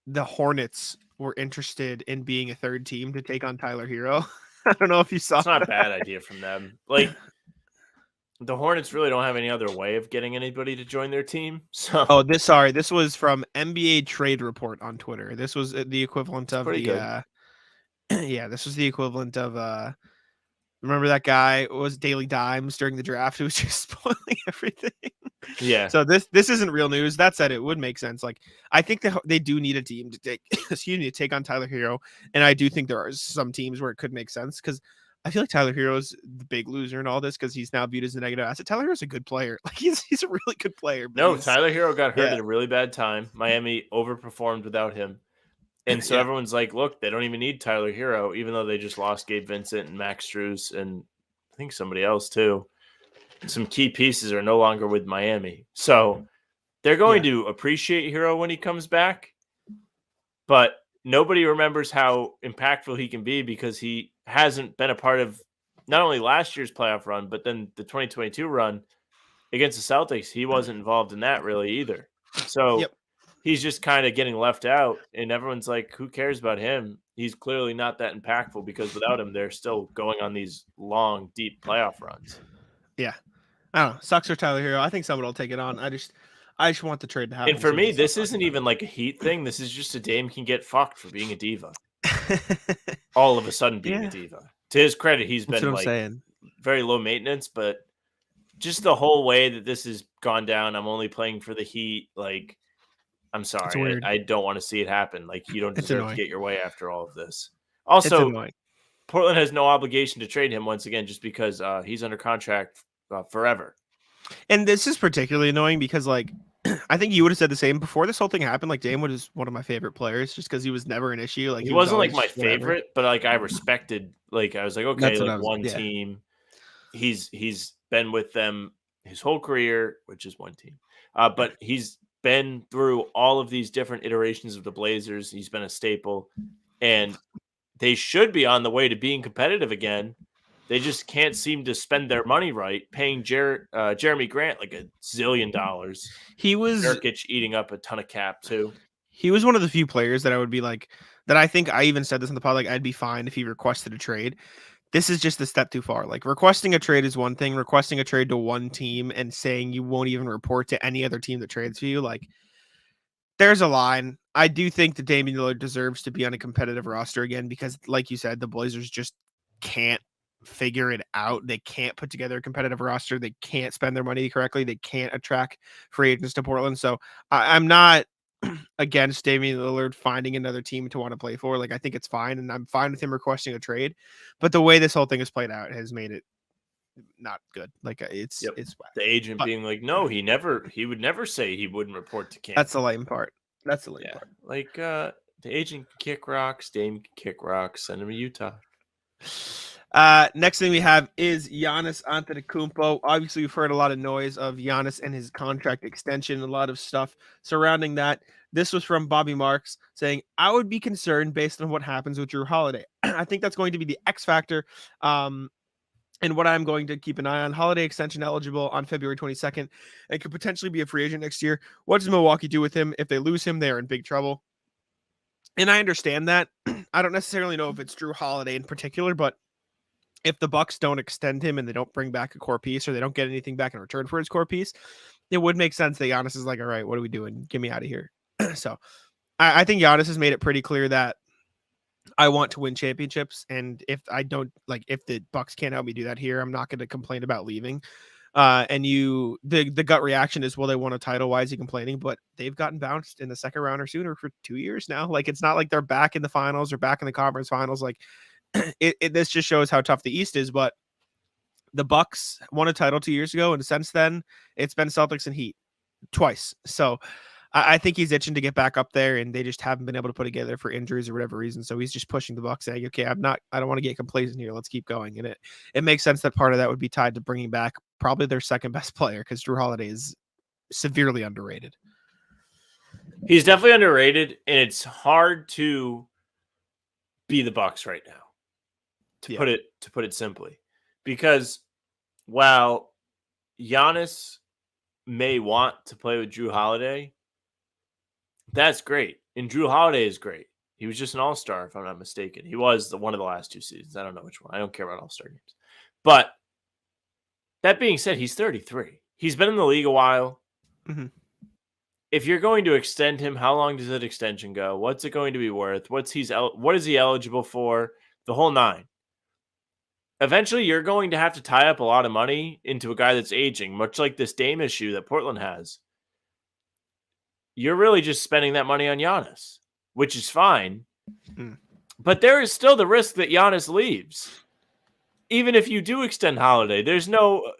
the Hornets were interested in being a third team to take on Tyler Hero. I don't know if you saw. It's not a bad idea from them. Like, the Hornets really don't have any other way of getting anybody to join their team. So, this was from NBA Trade Report on Twitter. This was the equivalent of this was the equivalent of remember that guy was Daily Dimes during the draft who was just spoiling everything. Yeah. So this isn't real news. That said, it would make sense. Like, I think that they do need a team to take to take on Tyler Hero, and I do think there are some teams where it could make sense because I feel like Tyler Hero's the big loser in all this because he's now viewed as a negative asset. Tyler Hero's a good player. Like, he's a really good player. No, Tyler Hero got hurt at a really bad time. Miami overperformed without him. And so everyone's like, look, they don't even need Tyler Hero, even though they just lost Gabe Vincent and Max Strus and I think somebody else too. Some key pieces are no longer with Miami. So they're going to appreciate Hero when he comes back. But nobody remembers how impactful he can be because he hasn't been a part of not only last year's playoff run, but then the 2022 run against the Celtics. He wasn't involved in that really either. So he's just kind of getting left out, and everyone's like, who cares about him? He's clearly not that impactful because without him, they're still going on these long, deep playoff runs. Yeah. I don't know. Sucks for Tyler Hero. I think someone will take it on. I just want the trade to happen. And for me, this isn't even like a Heat thing. This is just a Dame can get fucked for being a diva. All of a sudden being a diva. To his credit, he's been like very low maintenance, but just the whole way that this has gone down, I'm only playing for the Heat. Like, I'm sorry. I don't want to see it happen. Like, you don't deserve to get your way after all of this. Also, Portland has no obligation to trade him once again just because he's under contract forever. And this is particularly annoying because, like, I think you would have said the same before this whole thing happened. Like, Dame was one of my favorite players just because he was never an issue. Like, he wasn't like my favorite, but like I respected. Like, I was like, okay, like one team. He's been with them his whole career, which is one team. But he's been through all of these different iterations of the Blazers. He's been a staple, and they should be on the way to being competitive again. They just can't seem to spend their money right, paying Jeremy Grant like $1 zillion. He was Nurkic eating up a ton of cap too. He was one of the few players that I would be like, that I think I even said this in the pod, like I'd be fine if he requested a trade. This is just a step too far. Like, requesting a trade is one thing. Requesting a trade to one team and saying you won't even report to any other team that trades for you, like, there's a line. I do think that Damian Lillard deserves to be on a competitive roster again because, like you said, the Blazers just can't figure it out. They can't put together a competitive roster. They can't spend their money correctly. They can't attract free agents to Portland. So I'm not against Damian Lillard finding another team to want to play for. Like, I think it's fine, and I'm fine with him requesting a trade. But the way this whole thing has played out has made it not good. Like, it's whack. The agent being like, no, he would never say he wouldn't report to camp. That's the lame part. That's the lame part. Like, the agent can kick rocks, Dame can kick rocks, send him to Utah. Next thing we have is Giannis Antetokounmpo. Obviously, we've heard a lot of noise of Giannis and his contract extension, a lot of stuff surrounding that. This was from Bobby Marks saying, I would be concerned based on what happens with Jrue Holiday. I think that's going to be the X factor. And what I'm going to keep an eye on. Holiday extension eligible on February 22nd and could potentially be a free agent next year. What does Milwaukee do with him? If they lose him, they are in big trouble. And I understand that. I don't necessarily know if it's Jrue Holiday in particular, but if the Bucks don't extend him and they don't bring back a core piece or they don't get anything back in return for his core piece, it would make sense that Giannis is like, all right, what are we doing? Get me out of here. So I think Giannis has made it pretty clear that I want to win championships. And if I don't, like, if the Bucks can't help me do that here, I'm not going to complain about leaving. And the gut reaction is, well, they won a title. Why is he complaining? But they've gotten bounced in the second round or sooner for 2 years now. Like, it's not like they're back in the finals or back in the conference finals. Like, this just shows how tough the East is. But the Bucks won a title 2 years ago, and since then it's been Celtics and Heat twice. So I think he's itching to get back up there, and they just haven't been able to put together for injuries or whatever reason. So he's just pushing the Bucks, saying, okay, I don't want to get complacent here. Let's keep going. And it makes sense that part of that would be tied to bringing back probably their second best player, because Jrue Holiday is severely underrated. He's definitely underrated, and it's hard to be the Bucks right now, to put it simply, because while Giannis may want to play with Jrue Holiday, that's great. And Jrue Holiday is great. He was just an all-star, if I'm not mistaken. He was one of the last 2 seasons. I don't know which one. I don't care about all-star games. But that being said, he's 33. He's been in the league a while. Mm-hmm. If you're going to extend him, how long does that extension go? What's it going to be worth? What is he eligible for? The whole nine. Eventually, you're going to have to tie up a lot of money into a guy that's aging, much like this Dame issue that Portland has. You're really just spending that money on Giannis, which is fine. Mm. But there is still the risk that Giannis leaves. Even if you do extend Holiday, there's no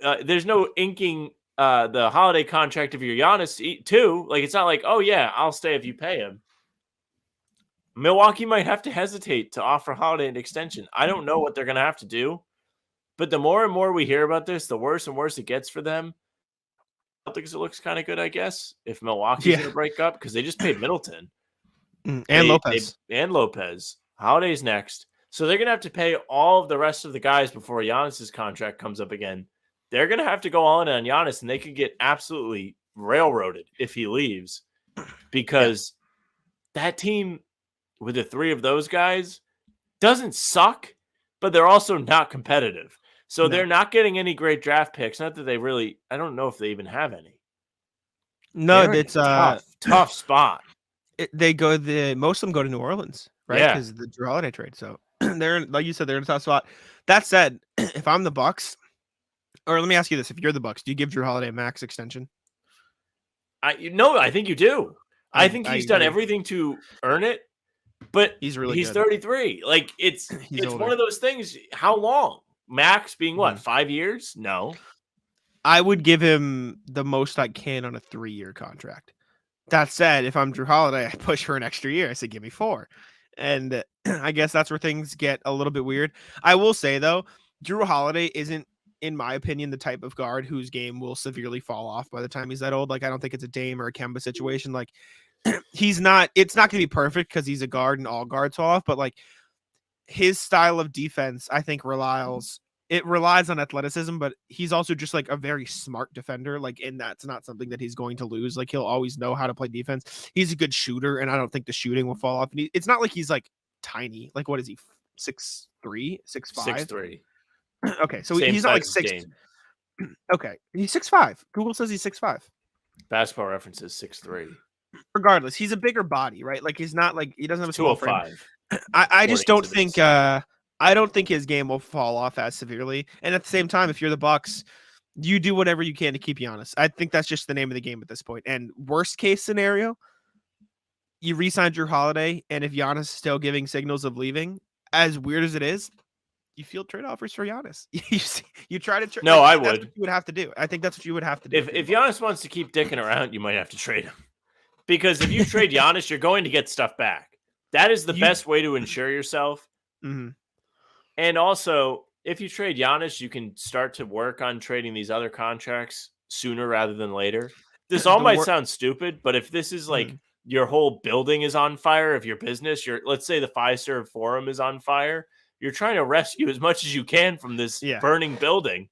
inking the Holiday contract of your Giannis too. Like, it's not like, oh yeah, I'll stay if you pay him. Milwaukee might have to hesitate to offer Holiday an extension. I don't know what they're going to have to do. But the more and more we hear about this, the worse and worse it gets for them. Celtics, it looks kind of good, I guess, if Milwaukee's going to break up, because they just paid Middleton. And Lopez. Holiday's next. So they're going to have to pay all of the rest of the guys before Giannis's contract comes up again. They're going to have to go all in on Giannis, and they could get absolutely railroaded if he leaves, because that team with the 3 of those guys doesn't suck, but they're also not competitive. So they're not getting any great draft picks. Not that they really, I don't know if they even have any. No, it's a tough spot. Most of them go to New Orleans, right? Yeah. Because of the Jrue Holiday trade. So they're, like you said, they're in a tough spot. That said, if I'm the Bucks, or let me ask you this: if you're the Bucks, do you give Jrue Holiday a max extension? I think you do. I think he's done everything to earn it, but he's good. 33. Like, it's one of those things. How long? Max being what? 5 years? No. I would give him the most I can on a 3-year contract. That said, if I'm Jrue Holiday, I push for an extra year. I say, give me 4. And I guess that's where things get a little bit weird. I will say, though, Jrue Holiday isn't, in my opinion, the type of guard whose game will severely fall off by the time he's that old. Like, I don't think it's a Dame or a Kemba situation. Like, it's not going to be perfect because he's a guard and all guards fall off, but like, his style of defense, I think, relies on athleticism, but he's also just like a very smart defender. Like, and that's not something that he's going to lose. Like, he'll always know how to play defense. He's a good shooter, and I don't think the shooting will fall off. And it's not like he's like tiny. Like, what is he? 6'3", 6'5"? 6'3". Okay, so he's not like 6. Okay, he's 6'5". Google says he's 6'5". Basketball Reference is 6'3". regardless, he's a bigger body, right? Like he's not like he doesn't have a small frame. 205. I just don't according to think I don't think his game will fall off as severely. And at the same time, if you're the Bucks, you do whatever you can to keep Giannis. I think that's just the name of the game at this point. And worst case scenario, you re-sign Jrue Holiday, and if Giannis is still giving signals of leaving, as weird as it is, you field trade offers for Giannis. you try to trade. No, I that's would. what you would have to do. I think that's what you would have to do. If Giannis wants to keep dicking around, you might have to trade him. Because if you trade Giannis, you're going to get stuff back. That is the best way to ensure yourself. Mm-hmm. And also, if you trade Giannis, you can start to work on trading these other contracts sooner rather than later. This all might sound stupid, but if this is like your whole building is on fire of your business, let's say the Fiserv Forum is on fire, you're trying to rescue as much as you can from this burning building.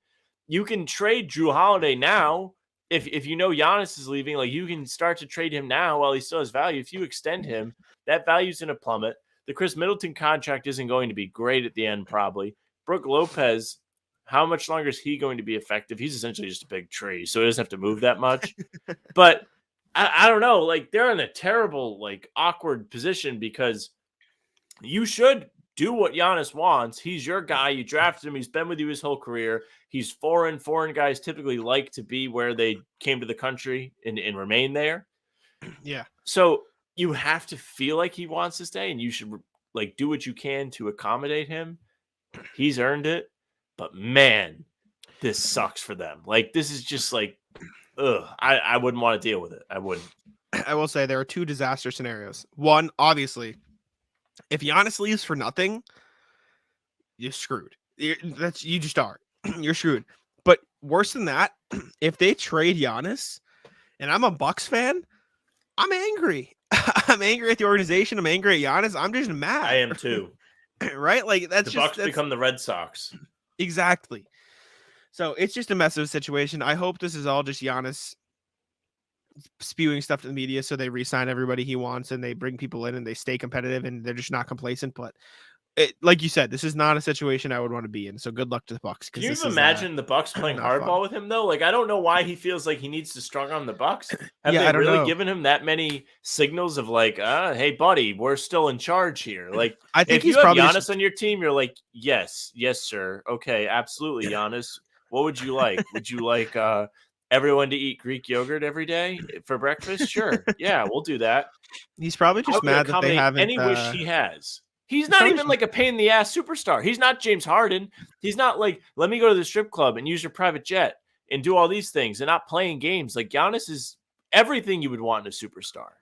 You can trade Jrue Holiday now. If you know Giannis is leaving, like you can start to trade him now while he still has value. If you extend him, that value's going to plummet. The Chris Middleton contract isn't going to be great at the end, probably. Brook Lopez, how much longer is he going to be effective? He's essentially just a big tree, so he doesn't have to move that much. But I don't know. Like they're in a terrible, like awkward position because you should do what Giannis wants. He's your guy. You drafted him. He's been with you his whole career. He's foreign. Foreign guys typically like to be where they came to the country and remain there. Yeah. So you have to feel like he wants to stay, and you should like do what you can to accommodate him. He's earned it. But man, this sucks for them. Like this is just like, ugh. I wouldn't want to deal with it. I wouldn't. I will say there are two disaster scenarios. One, obviously, if Giannis leaves for nothing, you're screwed. You just are. You're screwed. But worse than that, if they trade Giannis, and I'm a Bucks fan, I'm angry. I'm angry at the organization. I'm angry at Giannis. I'm just mad. I am too. Right? Like that's the Bucks become the Red Sox. Exactly. So it's just a mess of a situation. I hope this is all just Giannis spewing stuff to the media so they re-sign everybody he wants and they bring people in and they stay competitive and they're just not complacent. But like you said, this is not a situation I would want to be in. So good luck to the Bucks. Can you even imagine the Bucks playing hardball with him though? Like I don't know why he feels like he needs to strong on the Bucks. Have they really given him that many signals of like, hey buddy, we're still in charge here? Like I think if you have Giannis on your team, you're like, yes, sir. Okay, absolutely, Giannis. What would you like? Would you like everyone to eat Greek yogurt every day for breakfast? Sure. Yeah, we'll do that. He's probably just mad that they haven't any wish he has. He's not even like a pain in the ass superstar. He's not James Harden. He's not like, let me go to the strip club and use your private jet and do all these things and not playing games. Like Giannis is everything you would want in a superstar.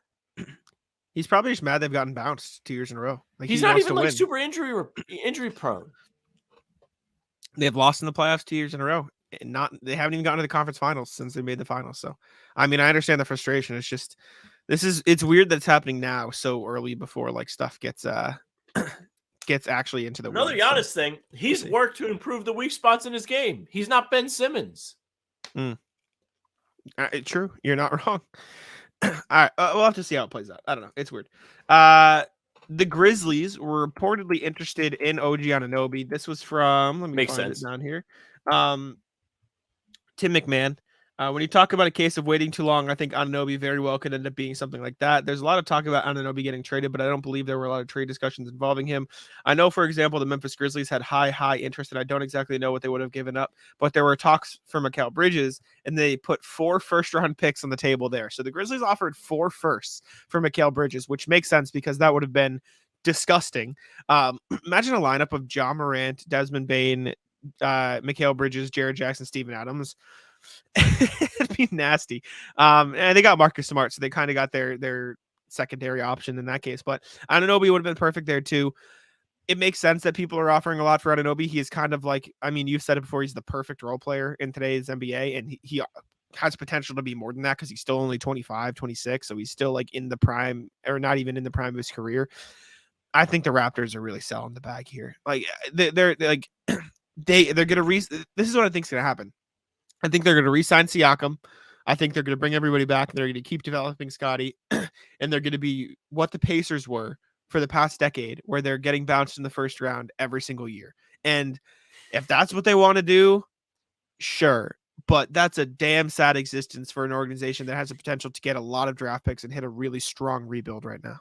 He's probably just mad they've gotten bounced 2 years in a row. Like he's not even like super injury prone. They've lost in the playoffs 2 years in a row. And they haven't even gotten to the conference finals since they made the finals. So, I mean, I understand the frustration. It's just, it's weird that it's happening now so early before like stuff gets actually into the another Giannis thing. He's worked to improve the weak spots in his game. He's not Ben Simmons. True. You're not wrong. All right. We'll have to see how it plays out. I don't know. It's weird. The Grizzlies were reportedly interested in OG Anunoby. This was from, let me find it down here. Tim McMahon. When you talk about a case of waiting too long, I think Anunoby very well could end up being something like that. There's a lot of talk about Anunoby getting traded, but I don't believe there were a lot of trade discussions involving him. I know, for example, the Memphis Grizzlies had high interest, and I don't exactly know what they would have given up, but there were talks for Mikal Bridges, and they put 4 first-round picks on the table there. So the Grizzlies offered 4 firsts for Mikal Bridges, which makes sense because that would have been disgusting. Imagine a lineup of Ja Morant, Desmond Bane, Mikal Bridges, Jared Jackson, Steven Adams. It'd be nasty. And they got Marcus Smart, so they kind of got their secondary option in that case. But Anunoby would have been perfect there too. It makes sense that people are offering a lot for Anunoby. He is kind of like, I mean, you've said it before, he's the perfect role player in today's NBA, and he has potential to be more than that because he's still only 25, 26, so he's still like in the prime, or not even in the prime of his career. I think the Raptors are really selling the bag here. Like they're like they're gonna this is what I think is gonna happen. I think they're going to re-sign Siakam. I think they're going to bring everybody back. They're going to keep developing Scotty, and they're going to be what the Pacers were for the past decade, where they're getting bounced in the first round every single year. And if that's what they want to do, sure. but that's a damn sad existence for an organization that has the potential to get a lot of draft picks and hit a really strong rebuild right now.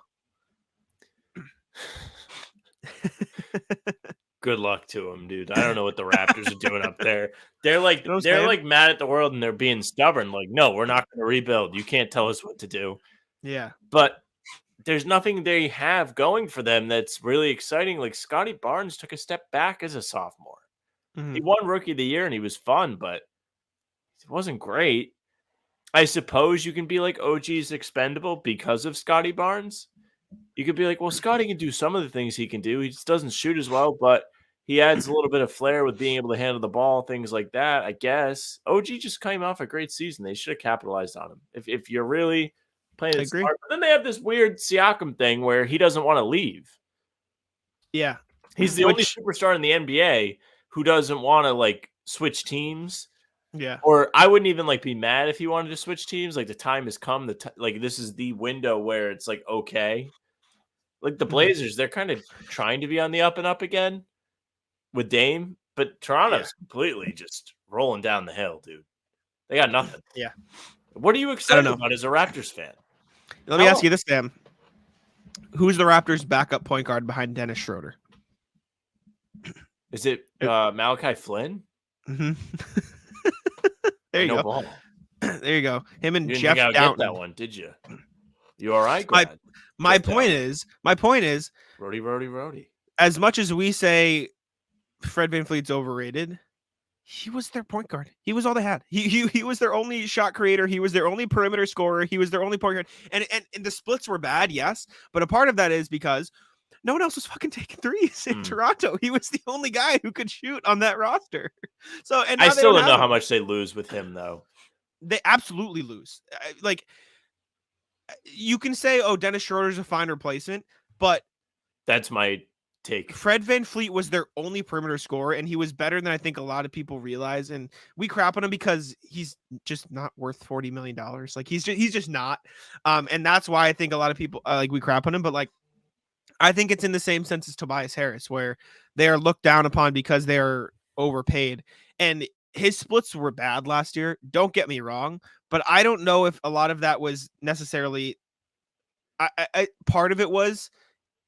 Good luck to them, dude. I don't know what the Raptors are doing up there. They're like You know what I'm they're saying? like mad at the world and they're being stubborn. Like, no, we're not going to rebuild. You can't tell us what to do. Yeah. But there's nothing they have going for them that's really exciting. Like Scotty Barnes took a step back as a sophomore. Mhm. He won Rookie of the Year and he was fun, but it wasn't great. I suppose you can be like OG's expendable because of Scotty Barnes. You could be like, well, Scotty can do some of the things he can do. He just doesn't shoot as well, but he adds a little bit of flair with being able to handle the ball, things like that, I guess. OG just came off a great season. They should have capitalized on him. If you're really playing I it agree. smart. But then they have this weird Siakam thing where he doesn't want to leave. Yeah. He's the only superstar in the NBA who doesn't want to like switch teams. Yeah. Or I wouldn't even like be mad if he wanted to switch teams. Like the time has come. Like this is the window where it's like okay. Like the Blazers, they're kind of trying to be on the up and up again with Dame, but Toronto's completely just rolling down the hill, dude. They got nothing. Yeah. What are you excited know. about as a Raptors fan? Let me ask you this, Sam. Who's the Raptors' backup point guard behind Dennis Schroeder? Is it Malachi Flynn? Mm-hmm. There you go. Ball. There you go. Him and You didn't Jeff think I would Downton. get that one, did you? You all right? My point is, Rody. as much as we say Fred VanVleet's overrated, he was their point guard. He was all they had. He was their only shot creator. He was their only perimeter scorer. He was their only point guard. And the splits were bad, yes, but a part of that is because no one else was fucking taking threes in Toronto. He was the only guy who could shoot on that roster. So, and I still don't know how much they lose with him, though. They absolutely lose. Like, you can say, oh, Dennis Schroeder's a fine replacement, but that's my take. Fred VanVleet was their only perimeter scorer, and he was better than I think a lot of people realize. And we crap on him because he's just not worth $40 million. Like he's just not. And that's why I think a lot of people like we crap on him. But like, I think it's in the same sense as Tobias Harris, where they are looked down upon because they are overpaid. And his splits were bad last year. Don't get me wrong, but I don't know if a lot of that was necessarily. Part of it was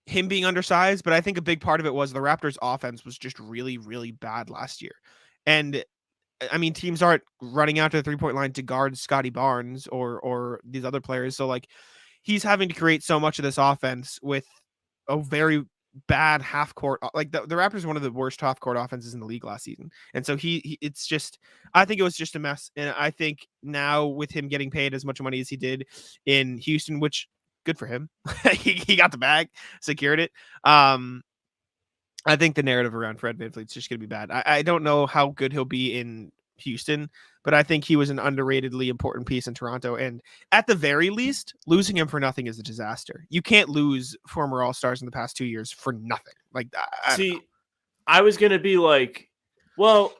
him being undersized, but I think a big part of it was the Raptors' offense was just really, really bad last year. And I mean, teams aren't running out to the 3-point line to guard Scotty Barnes or these other players. So like, he's having to create so much of this offense with a very bad half court. Like the Raptors are one of the worst half court offenses in the league last season. And so it's just, I think it was just a mess. And I think now with him getting paid as much money as he did in Houston, which good for him, he got the bag, secured it. I think the narrative around Fred VanVleet's just going to be bad. I don't know how good he'll be in Houston, but I think he was an underratedly important piece in Toronto. And at the very least, losing him for nothing is a disaster. You can't lose former All-Stars in the past 2 years for nothing. Like, I was going to be like, well,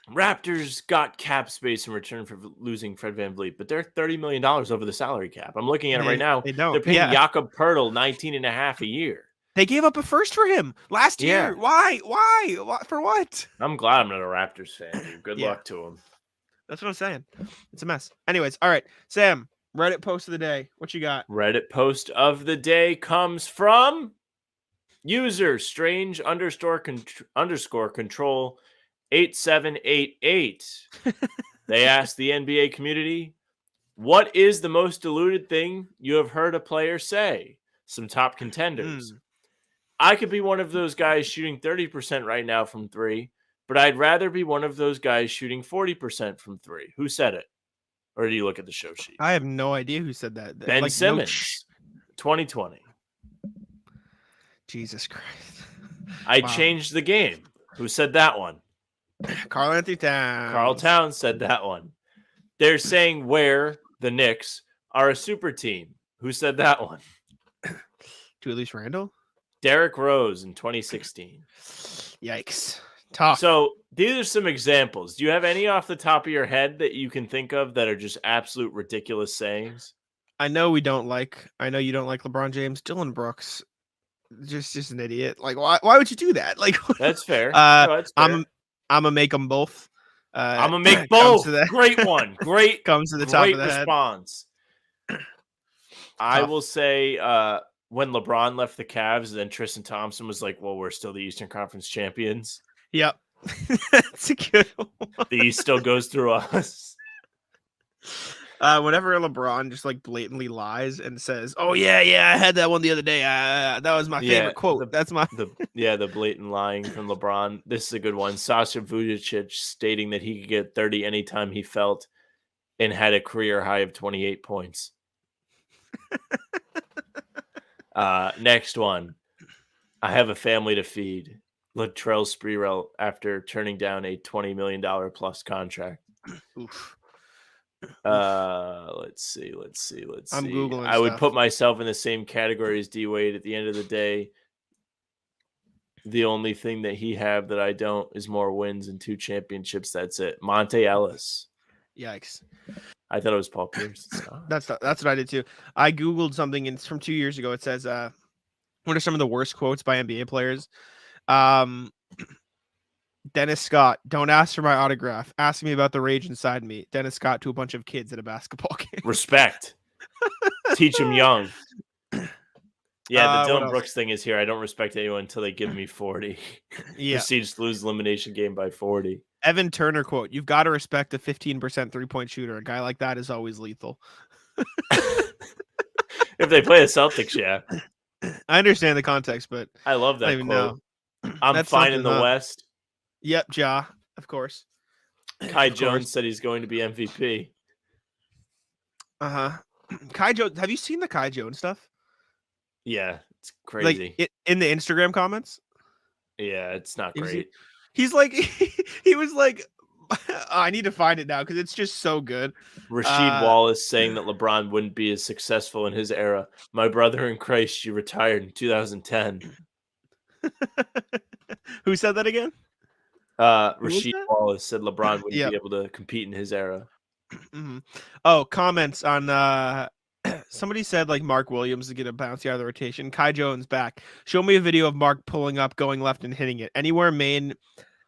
Raptors got cap space in return for losing Fred VanVleet, but they're $30 million over the salary cap. I'm looking at it right now. They're paying Jakob Poeltl $19.5 a year. They gave up a first for him last year. Why? For what? I'm glad I'm not a Raptors fan, dude. Good luck to him. That's what I'm saying. It's a mess. Anyways, all right. Sam, Reddit post of the day. What you got? Reddit post of the day comes from user strange underscore control 8788. They asked the NBA community, what is the most diluted thing you have heard a player say? Some top contenders. I could be one of those guys shooting 30% right now from three, but I'd rather be one of those guys shooting 40% from three. Who said it? Or do you look at the show sheet? I have no idea who said that. Ben Simmons, 2020. Jesus Christ. I changed the game. Who said that one? Karl Anthony Towns. Karl Towns said that one. They're saying where the Knicks are a super team. Who said that one? Julius Randle? Derrick Rose in 2016. Yikes. Tough. So these are some examples. Do you have any off the top of your head that you can think of that are just absolute ridiculous sayings? I know you don't like LeBron James. Dylan Brooks, just an idiot. Like, why would you do that? Like, that's fair. I'm gonna make them both. I'm gonna make comes both. to the- Great one. Great. comes to the top great of the head. response. I Tough. will say when LeBron left the Cavs, then Tristan Thompson was like, "Well, we're still the Eastern Conference champions. Yep. That's a good one. The East still goes through us." Whenever LeBron just like blatantly lies and says, "Oh yeah, I had that one the other day. That was my favorite quote." That's my the blatant lying from LeBron. This is a good one. Sasha Vujacic stating that he could get 30 anytime he felt, and had a career high of 28 points. Next one. I have a family to feed. Latrell Sprewell after turning down a $20 million plus contract. Oof. Let's see. I'm Googling I would stuff. put myself in the same category as D Wade. At the end of the day, the only thing that he have that I don't is more wins and 2 championships. That's it. Monte Ellis. Yikes. I thought it was Paul Pierce. It's not. That's what I did too. I Googled something and it's from 2 years ago. It says, what are some of the worst quotes by NBA players? Dennis Scott, don't ask for my autograph. Ask me about the rage inside me. Dennis Scott to a bunch of kids at a basketball game. Respect. Teach him young. Yeah, the what Dylan else? Brooks thing is here. I don't respect anyone until they give me 40. Yeah. Proceeds to lose elimination game by 40. Evan Turner quote, you've got to respect a 15% 3-point shooter. A guy like that is always lethal. If they play the Celtics, yeah. I understand the context, but I love I that don't even quote. know. I'm That's fine in something, the huh? West. Yep, Ja, of course. Kai Of Jones course. said he's going to be MVP. Uh-huh. Kai Jones, have you seen the Kai Jones stuff? Yeah, it's crazy. Like in the Instagram comments? Yeah, it's not You see- great. He's like, he was like, I need to find it now because it's just so good. Rasheed Wallace saying that LeBron wouldn't be as successful in his era. My brother in Christ, you retired in 2010. Who said that again? Rasheed that? Wallace said LeBron wouldn't Yep. be able to compete in his era. Mhm. Oh, comments on somebody said like Mark Williams to get a bouncy out of the rotation. Kai Jones back. Show me a video of Mark pulling up, going left, and hitting it. Anywhere, Maine,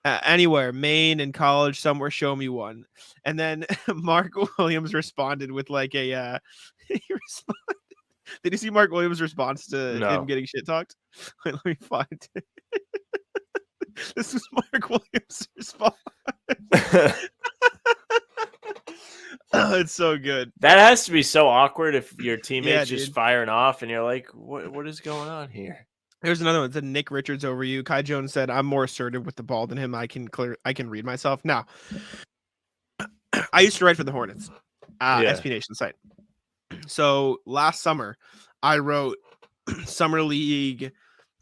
in college, somewhere. Show me one. And then Mark Williams responded with like a. He responded. Did you see Mark Williams' response to No. him getting shit talked? Wait, let me find it. This was Mark Williams' response. Oh, it's so good. That has to be so awkward if your teammates Yeah, just dude. firing off and you're like, what is going on here? There's another one. It said Nick Richards over you. Kai Jones said, I'm more assertive with the ball than him. I can read myself. Now, I used to write for the Hornets, SB Nation site. So last summer, I wrote summer league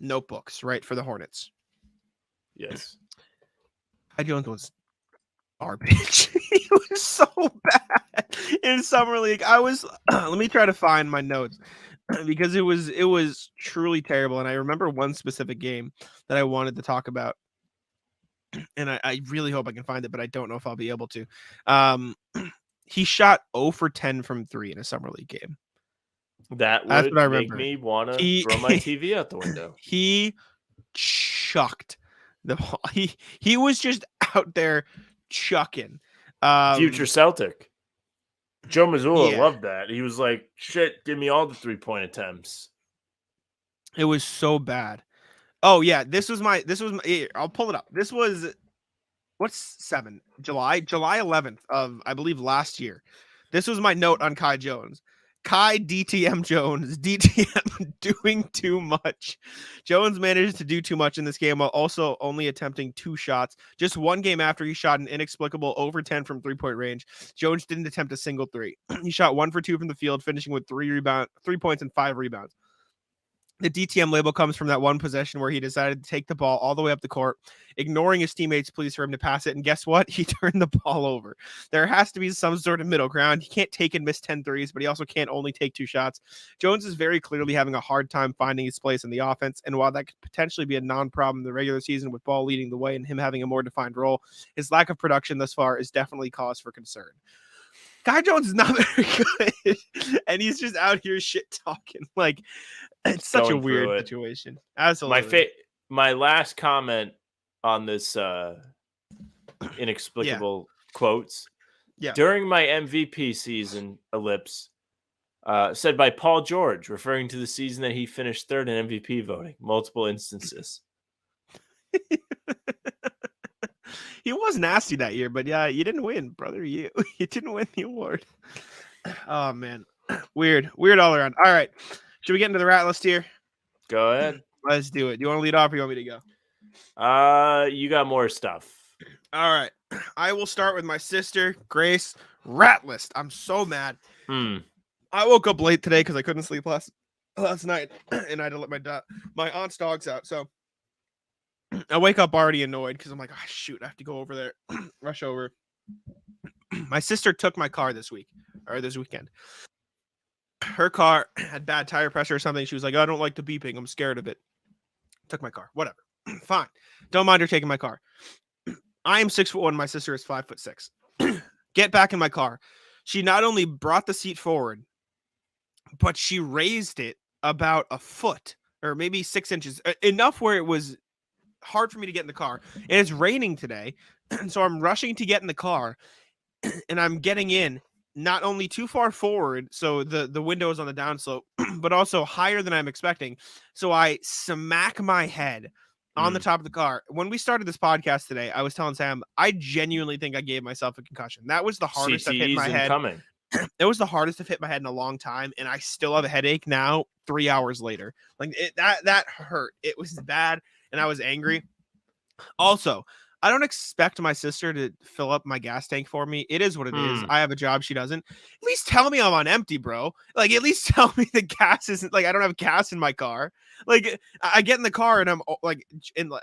notebooks, right, for the Hornets. Yes. Kai Jones was garbage. He was so bad in summer league. I was let me try to find my notes because it was truly terrible. And I remember one specific game that I wanted to talk about. And I really hope I can find it, but I don't know if I'll be able to. He shot 0 for 10 from 3 in a summer league game. That That's would what I make remember. me want to He- throw my TV out the window. He chucked the ball. He was just out there chucking. Future Celtic. Joe Mazzulla yeah. loved that. He was like, shit, give me all the 3-point attempts. It was so bad. Oh yeah, this was my here, I'll pull it up. This was July 11th of I believe last year. This was my note on Kai Jones. Kai DTM Jones, DTM doing too much. Jones managed to do too much in this game while also only attempting 2 shots. Just one game after he shot an inexplicable over 10 from 3-point range, Jones didn't attempt a single 3. He shot 1 for 2 from the field, finishing with 3 points and 5 rebounds. The DTM label comes from that one possession where he decided to take the ball all the way up the court, ignoring his teammates' pleas for him to pass it. And guess what? He turned the ball over. There has to be some sort of middle ground. He can't take and miss 10 threes, but he also can't only take 2 shots. Jones is very clearly having a hard time finding his place in the offense. And while that could potentially be a non-problem in the regular season with ball leading the way and him having a more defined role, his lack of production thus far is definitely cause for concern. Kai Jones is not very good, and he's just out here shit talking. Like, it's such a Going through weird it. situation. Absolutely. My last comment on this inexplicable quotes. Yeah. During my MVP season, ellipse, said by Paul George, referring to the season that he finished third in MVP voting, multiple instances. He was nasty that year, but yeah, you didn't win, brother. You didn't win the award. Oh man, weird all around. All right, should we get into the rat list here? Go ahead. Let's do it. Do you want to lead off or you want me to go? You got more stuff. All right, I will start with my sister Grace rat list. I'm so mad. I woke up late today because I couldn't sleep last night, and I had to let my aunt's dogs out. So I wake up already annoyed because I'm like, oh, shoot, I have to go over there, rush over. My sister took my car this weekend. Her car had bad tire pressure or something. She was like, I don't like the beeping. I'm scared of it. Took my car. Whatever. Fine. Don't mind her taking my car. I am 6'1". My sister is 5'6". Get back in my car. She not only brought the seat forward, but she raised it about a foot or maybe 6 inches, enough where it was hard for me to get in the car. And it's raining today. So I'm rushing to get in the car and I'm getting in not only too far forward. So the window is on the downslope, but also higher than I'm expecting. So I smack my head on the top of the car. When we started this podcast today, I was telling Sam, I genuinely think I gave myself a concussion. That was the hardest I've hit my head. It was the hardest I've hit my head in a long time. And I still have a headache now, 3 hours later. Like that hurt. It was bad. And I was angry. Also, I don't expect my sister to fill up my gas tank for me. It is what it is. I have a job. She doesn't. At least tell me I'm on empty, bro. Like, at least tell me the gas isn't like I don't have gas in my car. Like, I get in the car and I'm like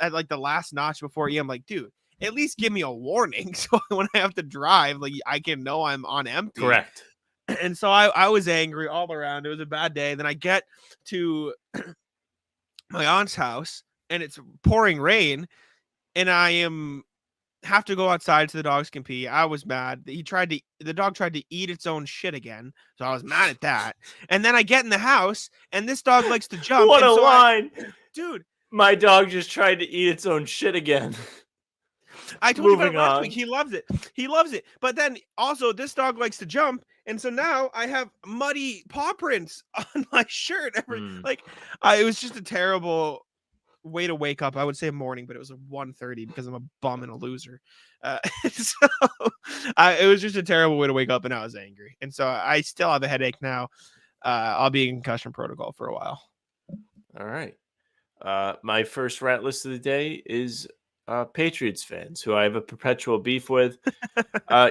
at like the last notch before I'm like, dude, at least give me a warning so when I have to drive, like I can know I'm on empty. Correct. And so I was angry all around. It was a bad day. Then I get to my aunt's house and it's pouring rain. And I have to go outside so the dogs can pee. I was mad. The dog tried to eat its own shit again. So I was mad at that. And then I get in the house and this dog likes to jump. What a line. Dude. My dog just tried to eat its own shit again. I told you about it last week. He loves it. He loves it. But then also this dog likes to jump. And so now I have muddy paw prints on my shirt. It was just a terrible way to wake up. I would say morning, but it was 1:30 because I'm a bum and a loser. It was just a terrible way to wake up, and I was angry. And so I still have a headache now. I'll be in concussion protocol for a while. All right. My first rat list of the day is Patriots fans who I have a perpetual beef with.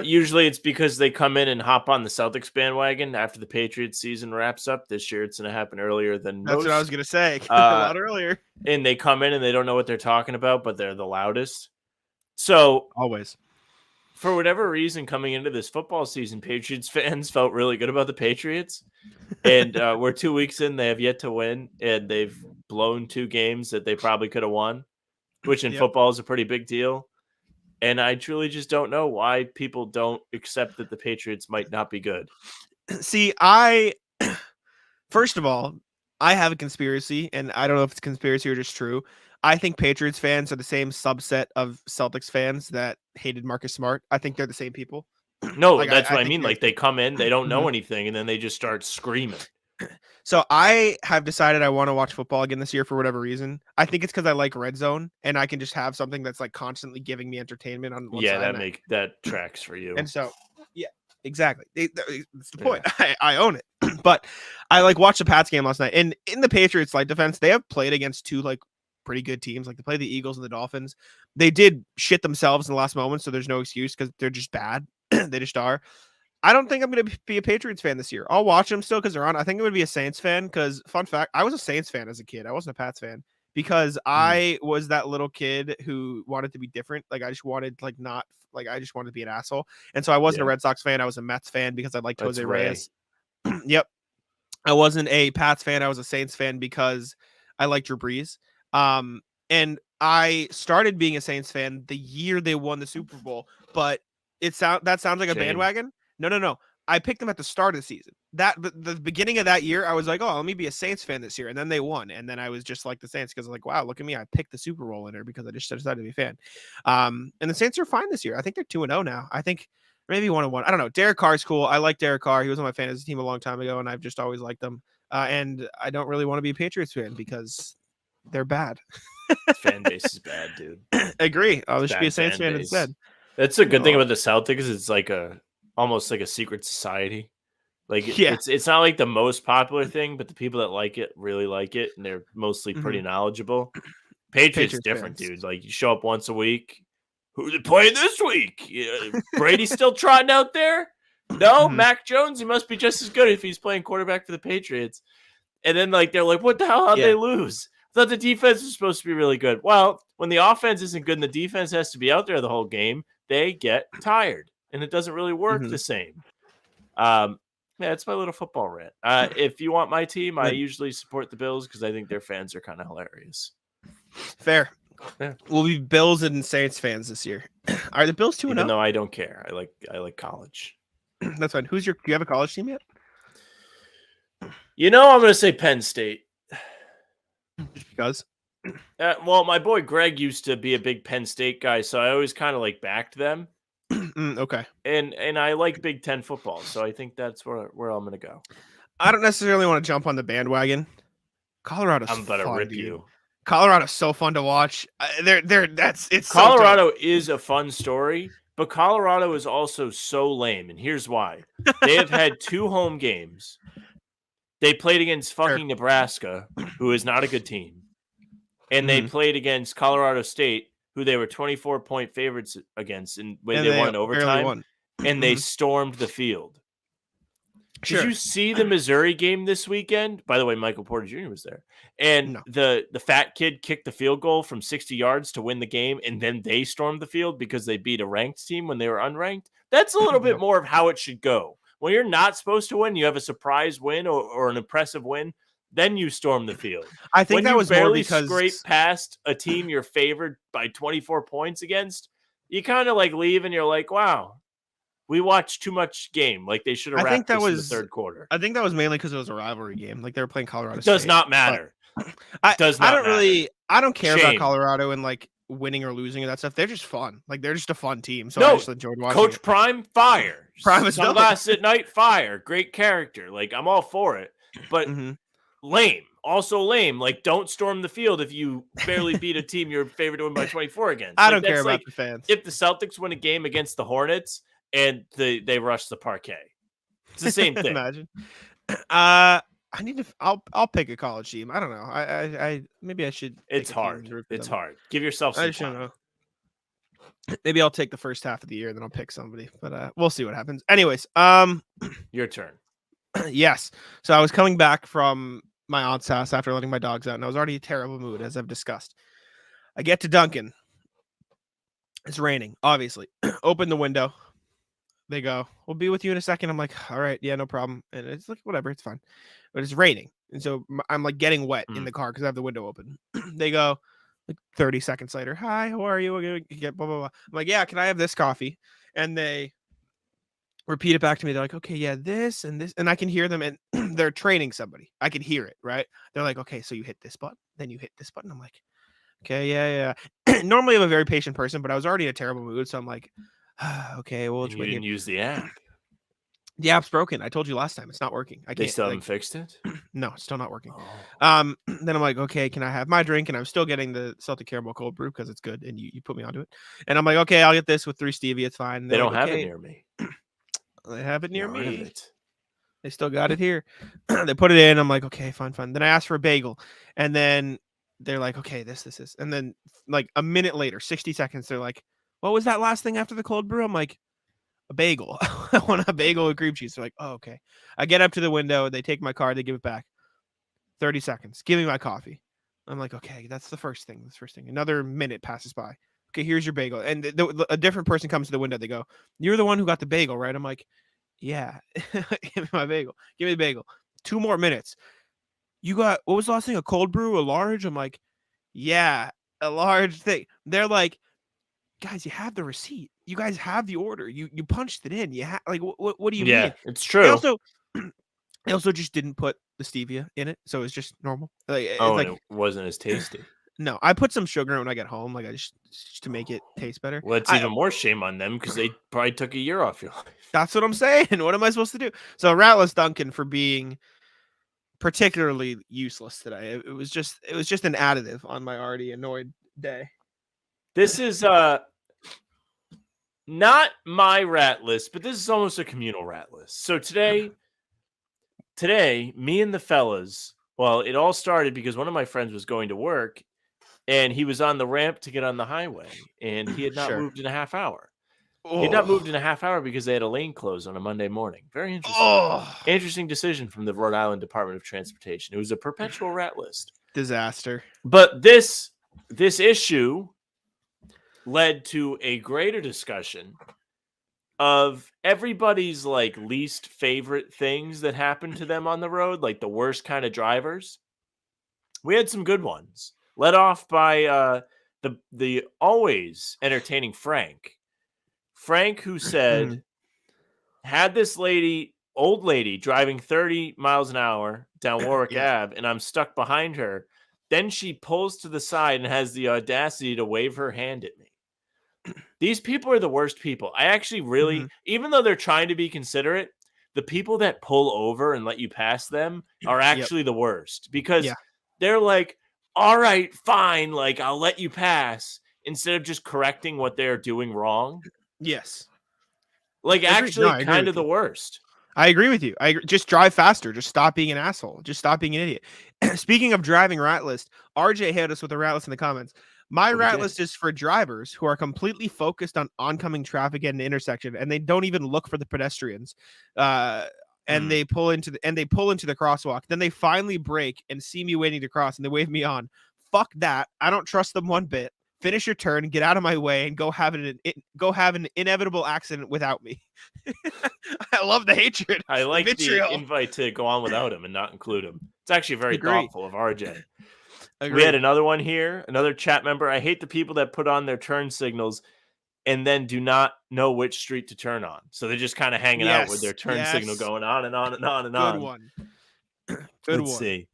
Usually it's because they come in and hop on the Celtics bandwagon after the Patriots season wraps up. This year it's going to happen earlier than most. That's what I was going to say. A lot earlier. And they come in and they don't know what they're talking about, but they're the loudest. So always, for whatever reason, coming into this football season, Patriots fans felt really good about the Patriots. And we're 2 weeks in, they have yet to win, and they've blown 2 games that they probably could have won, which in football is a pretty big deal. And I truly just don't know why people don't accept that the Patriots might not be good. See, first of all, I have a conspiracy, and I don't know if it's conspiracy or just true. I think Patriots fans are the same subset of Celtics fans that hated Marcus Smart. I think they're the same people. No, that's what I mean. Like, they come in, they don't know anything, and then they just start screaming. So I have decided I want to watch football again this year for whatever reason. I think it's because I like Red Zone, and I can just have something that's like constantly giving me entertainment on one side. That tracks for you. And so, yeah, exactly. That's the point. Yeah. I own it. But I watched the Pats game last night, and in the Patriots' light defense, they have played against 2 pretty good teams. Like, they played the Eagles and the Dolphins. They did shit themselves in the last moment, so there's no excuse because they're just bad. They just are. I don't think I'm going to be a Patriots fan this year. I'll watch them still because they're on. I think I'm going to be a Saints fan because, fun fact, I was a Saints fan as a kid. I wasn't a Pats fan because I was that little kid who wanted to be different. Like, I just wanted I just wanted to be an asshole. And so I wasn't a Red Sox fan. I was a Mets fan because I liked Jose Reyes. Yep. I wasn't a Pats fan. I was a Saints fan because I liked Drew Brees. And I started being a Saints fan the year they won the Super Bowl, but that sounds like a bandwagon. No. I picked them at the start of the season. the beginning of that year, I was like, oh, let me be a Saints fan this year. And then they won. And then I was just like the Saints because like, wow, look at me. I picked the Super Bowl winner because I just decided to be a fan. And the Saints are fine this year. I think they're 2-0 now. I think maybe 1-1. I don't know. Derek Carr's cool. I like Derek Carr. He was on my fantasy team a long time ago, and I've just always liked them. And I don't really want to be a Patriots fan because they're bad. Fan base is bad, dude. Agree. I should be a Saints fan instead. That's a good thing about the Celtics. It's like almost like a secret society. Like it's not like the most popular thing, but the people that like it really like it, and they're mostly pretty knowledgeable. Patriots different, fans. Dude. Like you show up once a week. Who's it playing this week? Yeah, Brady's still trotting out there? No, Mac Jones. He must be just as good if he's playing quarterback for the Patriots. And then like they're like, what the hell? How'd they lose? I thought the defense was supposed to be really good. Well, when the offense isn't good and the defense has to be out there the whole game, they get tired, and it doesn't really work the same. Yeah, it's my little football rant. If you want my team, I usually support the Bills because I think their fans are kind of hilarious. Fair. Yeah. We'll be Bills and Saints fans this year. Are the Bills 2-0? No, I don't care. I like college. That's fine. Do you have a college team yet? I'm going to say Penn State. Just because? Well, my boy Greg used to be a big Penn State guy, so I always kind of like backed them. Okay. And I like Big Ten football, so I think that's where I'm going to go. I don't necessarily want to jump on the bandwagon. Colorado's I'm about to rip you. Colorado's so fun to watch. It's Colorado is a fun story, but Colorado is also so lame, and here's why. They have had 2 home games. They played against fucking Nebraska, who is not a good team. And they played against Colorado State, who they were 24-point favorites against, and they won in overtime. And they stormed the field. Did you see the Missouri game this weekend? By the way, Michael Porter Jr. was there. And the fat kid kicked the field goal from 60 yards to win the game, and then they stormed the field because they beat a ranked team when they were unranked. That's a little bit more of how it should go. When you're not supposed to win, you have a surprise win or an impressive win, then you storm the field. I think that was barely more because scrape past a team you're favored by 24 points against, you kind of like leave and you're like, wow, we watched too much game. Like they should have wrapped this in the third quarter. I think that was mainly because it was a rivalry game. Like they were playing Colorado State. Does not matter. I don't care about Colorado and like winning or losing and that stuff. They're just fun. Like they're just a fun team. So I just enjoyed watching Coach Prime, fire. Prime is Sunglasses at night, fire. Great character. Like I'm all for it. But lame. Also lame. Like don't storm the field if you barely beat a team you're favored to win by 24 against. I don't care about the fans. If the Celtics win a game against the Hornets and they rush the parquet. It's the same thing. Imagine. I'll pick a college team. I don't know. I maybe I should. It's hard. It's hard. Give yourself some time. Know. Maybe I'll take the first half of the year, then I'll pick somebody. But we'll see what happens. Anyways, your turn. Yes. So I was coming back from my aunt's house after letting my dogs out, and I was already in a terrible mood, as I've discussed. I get to Dunkin'. It's raining, obviously. Open the window. They go, we'll be with you in a second. I'm like, all right, yeah, no problem. And it's like, whatever, it's fine. But it's raining. And so I'm like getting wet in the car because I have the window open. They go, like 30 seconds later, hi, how are you? We're going to get blah, blah, blah. I'm like, yeah, can I have this coffee? And they repeat it back to me. They're like, okay, yeah, this and this. And I can hear them, and they're training somebody. I can hear it, right? They're like, okay, so you hit this button, then you hit this button. I'm like, okay, yeah. Normally I'm a very patient person, but I was already in a terrible mood. So I'm like, okay, well, you didn't use the app. The app's broken. I told you last time. It's not working. They still haven't fixed it? No, it's still not working. Oh. Then I'm like, okay, can I have my drink? And I'm still getting the Celtic Caramel Cold Brew because it's good, and you put me onto it. And I'm like, okay, I'll get this with 3 stevia. It's fine. They don't have it near me. They have it near me. They still got it here. They put it in. I'm like, okay, fine. Then I asked for a bagel, and then they're like, okay, this. And then like a minute later, 60 seconds, they're like, what was that last thing after the cold brew? I'm like, a bagel. I want a bagel with cream cheese. They're like, oh, okay. I get up to the window. They take my card. They give it back. 30 seconds. Give me my coffee. I'm like, okay, that's the first thing. Another minute passes by. Okay, here's your bagel. And a different person comes to the window. They go, you're the one who got the bagel, right? I'm like, yeah. Give me my bagel. Give me the bagel. 2 more minutes. You got, what was the last thing? A cold brew, a large? I'm like, yeah, a large thing. They're like, guys, you have the receipt. You guys have the order. You punched it in. You like what do you mean? Yeah, it's true. I also just didn't put the stevia in it, so it's just normal. Like, it's Oh, like and it wasn't as tasty. no, I put some sugar in it when I get home, like I just to make it taste better. Well, it's even more shame on them because they probably took a year off your life. That's what I'm saying. What am I supposed to do? So Ratless Duncan for being particularly useless today. It was just an additive on my already annoyed day. This is not my rat list, but this is almost a communal rat list. So today, me and the fellas, well, it all started because one of my friends was going to work and he was on the ramp to get on the highway and he had not Sure. moved in a half hour. Oh. He had not moved in a half hour because they had a lane closed on a Monday morning. Very interesting. Oh. Interesting decision from the Rhode Island Department of Transportation. It was a perpetual rat list. Disaster. But this issue led to a greater discussion of everybody's like least favorite things that happened to them on the road, like the worst kind of drivers. We had some good ones, led off by the always entertaining Frank, who said had this old lady driving 30 miles an hour down Warwick Ave, and I'm stuck behind her. Then she pulls to the side and has the audacity to wave her hand at me. These people are the worst people. I actually really, even though they're trying to be considerate, the people that pull over and let you pass them are actually the worst because they're like, all right, fine. Like, I'll let you pass instead of just correcting what they're doing wrong. Yes. Like, actually kind of the worst. I agree with you. Just drive faster. Just stop being an asshole. Just stop being an idiot. Speaking of driving rat list, RJ hit us with a rat list in the comments. My rat list is for drivers who are completely focused on oncoming traffic at an intersection, and they don't even look for the pedestrians. And they pull into the crosswalk. Then they finally brake and see me waiting to cross, and they wave me on. Fuck that. I don't trust them one bit. Finish your turn, get out of my way, and go have an inevitable accident without me. I love the hatred. I like the invite to go on without him and not include him. It's actually very thoughtful of RJ. We had another one here, another chat member. I hate the people that put on their turn signals and then do not know which street to turn on. So they're just kind of hanging out with their turn signal going on and on and on and on. Good one. Let's see.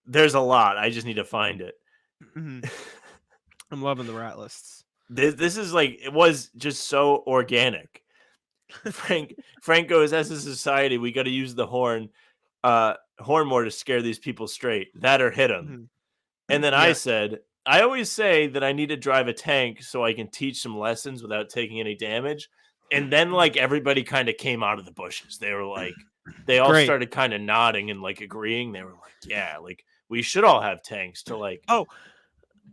There's a lot. I just need to find it. I'm loving the rat lists. This is like, it was just so organic. Frank goes, as a society, we got to use the horn more to scare these people straight. That or hit them. And then I said, I always say that I need to drive a tank so I can teach some lessons without taking any damage. And then like everybody kind of came out of the bushes. They were like, they all started kind of nodding and like agreeing. They were like, yeah, like we should all have tanks to like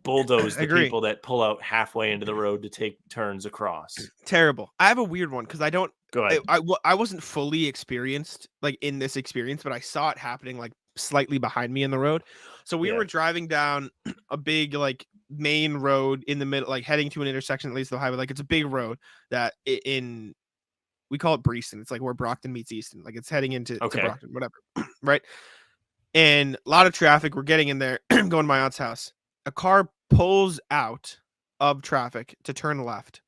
bulldoze the people that pull out halfway into the road to take turns across. Terrible. I have a weird one because I don't. Go ahead. I wasn't fully experienced like in this experience, but I saw it happening like slightly behind me in the road. So we were driving down a big like main road in the middle, like heading to an intersection, at least the highway. Like it's a big road that we call it Breeston. It's like where Brockton meets Easton. Like it's heading into to Brockton, whatever. Right. And a lot of traffic. We're getting in there, going to my aunt's house. A car pulls out of traffic to turn left.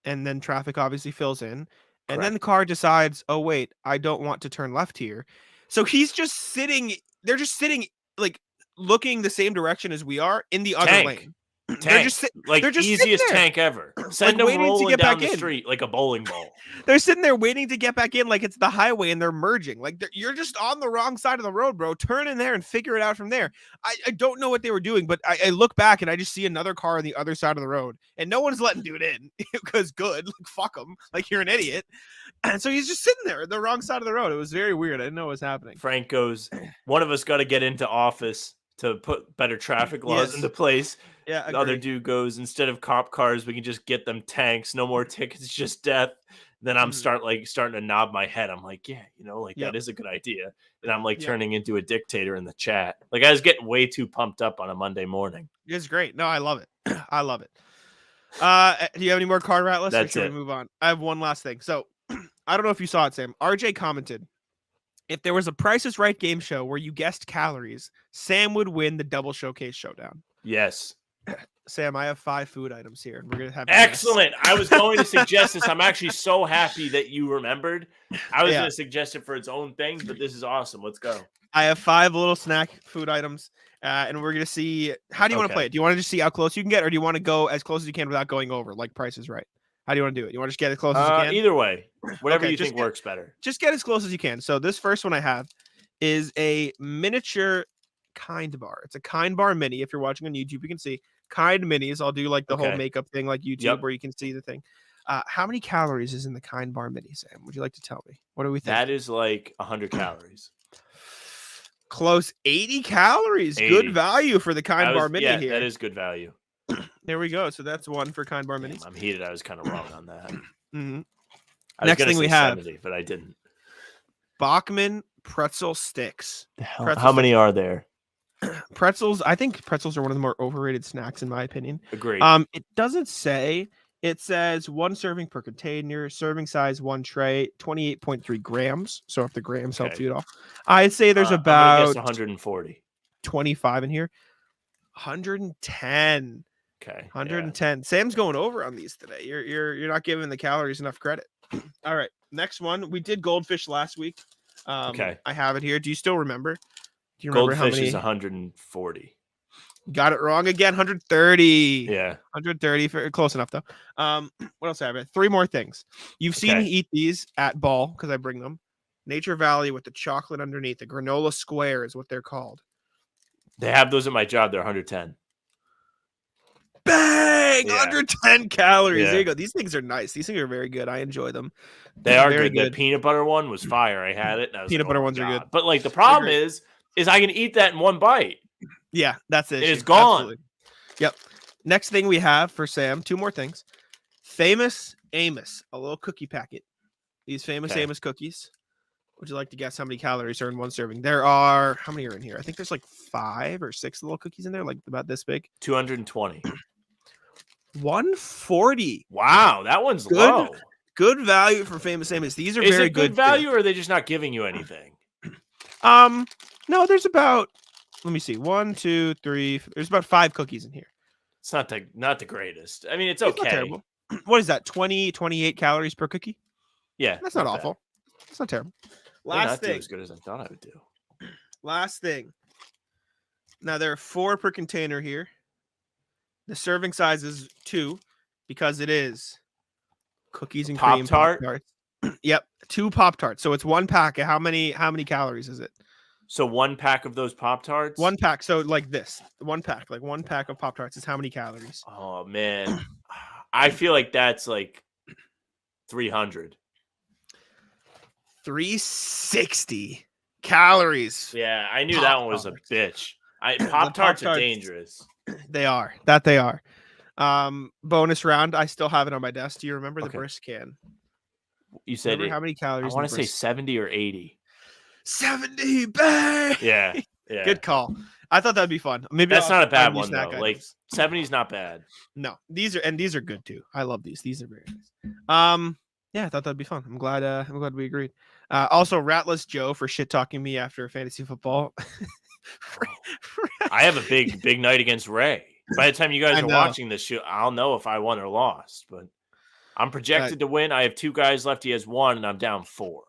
And then traffic obviously fills in. And then the car decides, oh, wait, I don't want to turn left here. So he's just sitting. They're just sitting like looking the same direction as we are in the other lane. They're just easiest tank ever. Send them rolling down the street like a bowling ball. They're sitting there waiting to get back in like it's the highway and they're merging. Like you're just on the wrong side of the road, bro. Turn in there and figure it out from there. I don't know what they were doing, but I look back and I just see another car on the other side of the road and no one's letting dude in because good. Like, fuck him. Like you're an idiot. And so he's just sitting there the wrong side of the road. It was very weird. I didn't know what was happening. Frank goes, one of us got to get into office to put better traffic laws into place. Yeah, the other dude goes, instead of cop cars, we can just get them tanks. No more tickets, just death. Then I'm starting to nod my head. I'm like, yeah, that is a good idea. And I'm like turning into a dictator in the chat. Like I was getting way too pumped up on a Monday morning. It's great. No, I love it. I love it. Do you have any more card rat lists? That's or should we move on? I have one last thing. So I don't know if you saw it, Sam. RJ commented, if there was a Price is Right game show where you guessed calories, Sam would win the double showcase showdown. Yes. Sam, I have 5 food items here, and we're gonna have a guess. Excellent. I was going to suggest this. I'm actually so happy that you remembered. I was Yeah. going to suggest it for its own thing, but this is awesome. Let's go. I have 5 little snack food items, and we're gonna see. How do you want to Okay. play it? Do you want to just see how close you can get, or do you want to go as close as you can without going over, like Price is Right? How do you want to do it? You want to just get as close as you can? Either way, whatever Okay, you just think get- works better. Just get as close as you can. So this first one I have is a miniature Kind Bar. It's a Kind Bar mini. If you're watching on YouTube, you can see Kind Minis. I'll do like the whole Okay. makeup thing like YouTube Yep. where you can see the thing. How many calories is in the Kind Bar mini, Sam? Would you like to tell me? What do we think? That is like 100 calories. Close 80 calories. 80. Good value for the Kind Bar mini Yeah, here. that is good value. There we go. So that's one for Kind Bar Damn, minis. I'm heated. I was kind of wrong on that. Mhm. I was Next gonna thing we say have. 70, but I didn't. Bachman pretzel sticks. Pretzel How many are there? Pretzels. I think pretzels are one of the more overrated snacks in my opinion. Agreed. It doesn't say. It says 1 serving per container, serving size 1 tray, 28.3 grams. So if the grams helps Okay. you at all, I'd say there's I'm gonna guess about 140. 25 in here. 110. Okay. 110. Sam's going over on these today. You're not giving the calories enough credit. All right. Next one. We did goldfish last week. Okay. I have it here. Do you still remember? Do you Yeah. remember Goldfish how many? is 140. Got it wrong again. 130. Yeah. 130 for close enough though. What else have I? 3 more things. You've seen me Okay. eat these at Ball because I bring them. Nature Valley with the chocolate underneath. The granola square is what they're called. They have those at my job. They're 110. Bang! Yeah. 110 calories. Yeah. There you go. These things are nice. These things are very good. I enjoy them. They are very good. The peanut butter one was fire. I had it. And I was Peanut like, butter oh my ones are good. God. But like the problem great. is I can eat that in one bite. Yeah, that's it. It's gone. Absolutely. Yep. Next thing we have for Sam, 2 more things. Famous Amos, a little cookie packet. These Famous Okay. Amos cookies. Would you like to guess how many calories are in 1 serving? There are, how many are in here? I think there's like 5 or 6 little cookies in there, like about this big. 220. 140. Wow, that one's Good. low. Good value for Famous Amos. These are Is very it good too. value, or are they just not giving you anything? No, there's about, let me see, 1, 2, 3. There's about 5 cookies in here. It's not the greatest. I mean, it's It's not okay. terrible. What is that? 20, 28 calories per cookie? Yeah, That's not bad. awful. It's not terrible. Did Last not do thing. as good as I thought I would do. Last thing. Now there are 4 per container here. The serving size is 2 because it is cookies and cream Pop-Tart? Pop-Tarts. Yep, 2 Pop-Tarts. So it's 1 pack. How many calories is it? So 1 pack of those Pop-Tarts? 1 pack. So like this. 1 pack. Like 1 pack of Pop-Tarts is how many calories? Oh man. I feel like that's like 300. 360 calories. Yeah, I knew that one was a Pop-Tarts. bitch. Pop-Tarts are Pop-Tarts. dangerous. They are. That they are. Bonus round. I still have it on my desk. Do you remember the Okay. brisk can? You said Remember it, how many I calories? want in to the say brisk? 70 or 80. 70. Bang! Yeah. Yeah. Good call. I thought that'd be fun. Maybe That's I'll not a bad find new one snack though. Like items. 70 is not bad. No, these are good too. I love these. These are very nice. Yeah, I thought that'd be fun. I'm glad we agreed. Also, Ratless Joe for shit talking me after fantasy football. I have a big night against Ray. By the time you guys I are know. watching this show, I'll know if I won or lost. But I'm projected to win. I have 2 guys left. He has 1, and I'm down 4.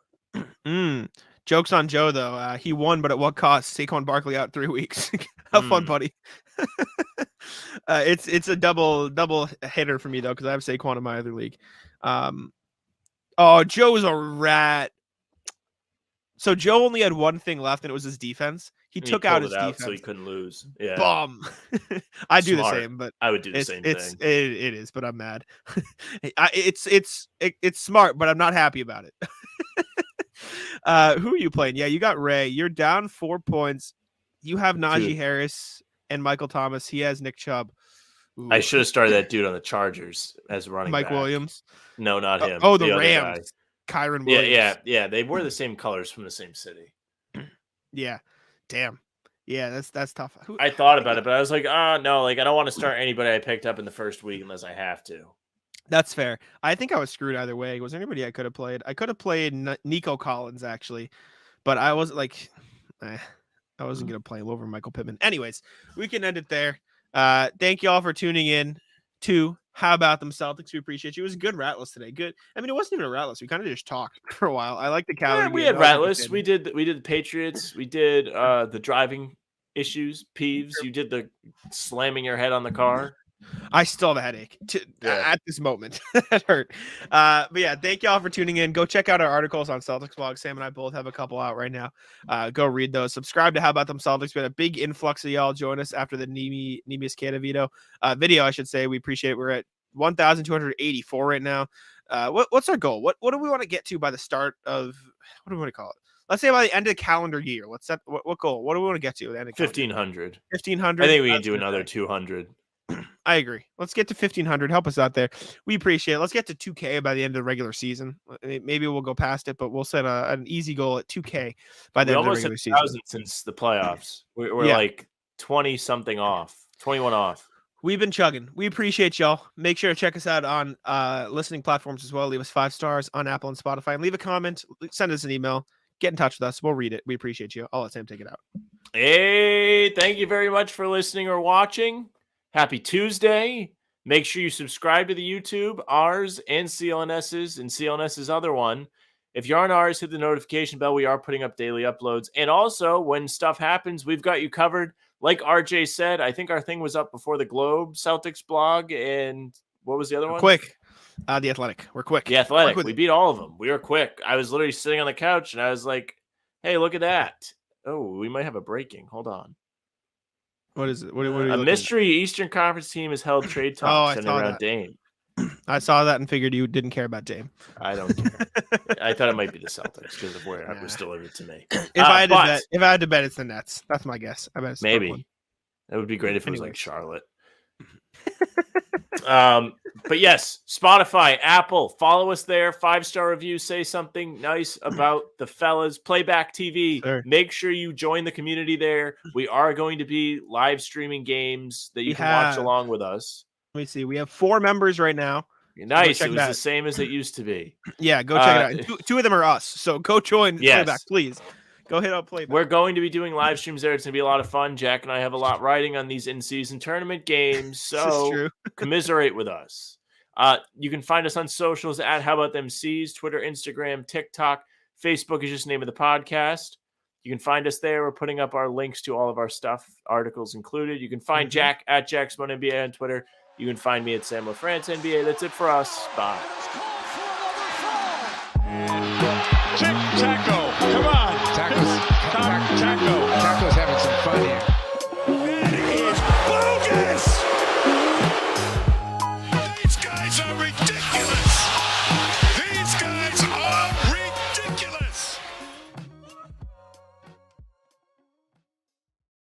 Jokes on Joe though. He won, but at what cost? Saquon Barkley out 3 weeks. Have fun, buddy. It's a double hitter for me though, because I have Saquon in my other league. Oh, Joe's a rat. So Joe only had one thing left, and it was his defense. He took out his defense. so he couldn't lose. Yeah, Bum. I do Smart. the same, but I would do the same thing. it is, but I'm mad. It's smart, but I'm not happy about it. Who are you playing? Yeah, you got Ray. You're down 4 points. You have Najee Dude. Harris and Michael Thomas. He has Nick Chubb. Ooh. I should have started that dude on the Chargers as running Mike back. Williams. No, not him. Oh, the other Rams. guy. Kyron Yeah, Williams. yeah. They were the same colors from the same city. Yeah. Damn. Yeah, that's tough. I thought about it, but I was like, no, like I don't want to start anybody I picked up in the first week unless I have to. That's fair. I think I was screwed either way. Was there anybody I could have played? I could have played Nico Collins actually, but I was like, I wasn't gonna play him over Michael Pittman. Anyways, we can end it there. Thank you all for tuning in to How About Them Celtics. We appreciate you. It was a good rat list today. Good. I mean, it wasn't even a rat list. We kind of just talked for a while. I like the calorie. We had rat lists. We did the Patriots. We did the driving issues, peeves. You did the slamming your head on the car. I still have a headache at this moment. That hurt. But yeah, thank y'all for tuning in. Go check out our articles on Celtics blog. Sam and I both have a couple out right now. Go read those. Subscribe to How About Them Celtics. Been a big influx of y'all join us after the Neemias Queta video, I should say. We appreciate it. We're at 1,284 right now. What's our goal? What do we want to get to by the start of, what do we want to call it? Let's say by the end of the calendar year. Let's set what goal? What do we want to get to at the end of 1,500. 1,500. I think we can do another 200. I agree. Let's get to 1,500. Help us out there. We appreciate it. Let's get to 2K by the end of the regular season. Maybe we'll go past it, but we'll set an easy goal at 2K by the end of the regular season. Almost since the playoffs. We're like 20 something off, 21 off. We've been chugging. We appreciate y'all. Make sure to check us out on listening platforms as well. Leave us 5 stars on Apple and Spotify, and leave a comment. Send us an email. Get in touch with us. We'll read it. We appreciate you. I'll let Sam take it out. Hey, thank you very much for listening or watching. Happy Tuesday. Make sure you subscribe to the YouTube, ours and CLNS's, and CLNS's other one. If you're on ours, hit the notification bell. We are putting up daily uploads. And also, when stuff happens, we've got you covered. Like RJ said, I think our thing was up before the Globe Celtics blog. And what was the other one? Quick. The Athletic. We're quick. The Athletic. We beat all of them. We were quick. I was literally sitting on the couch, and I was like, hey, look at that. Oh, we might have a breaking. Hold on. What is it? What a mystery Eastern Conference team has held trade talks centered around Dame. I saw that and figured you didn't care about Dame. I don't care. I thought it might be the Celtics because of where it was delivered to me. If I had to bet, it's the Nets. That's my guess. I bet it's maybe. That would be great if it was like Charlotte. But yes, Spotify, Apple, follow us there. 5-star review, say something nice about the fellas. Playback TV, sure. Make sure you join the community there. We are going to be live streaming games that you can watch along with us. Let me see. We have 4 members right now. Nice. It was the same as it used to be. Yeah, go check it out. Two of them are us, so go join Playback, please. Go hit up Playback. We're going to be doing live streams there. It's going to be a lot of fun. Jack and I have a lot riding on these in-season tournament games, so commiserate with us. You can find us on socials at How About Them C's, Twitter, Instagram, TikTok. Facebook is just the name of the podcast. You can find us there. We're putting up our links to all of our stuff, articles included. You can find Jack at JackSmoneNBA on Twitter. You can find me at Sam LaFrance NBA. That's it for us. Bye. Taco, come on. Taco's having some fun here. That is bogus! These guys are ridiculous!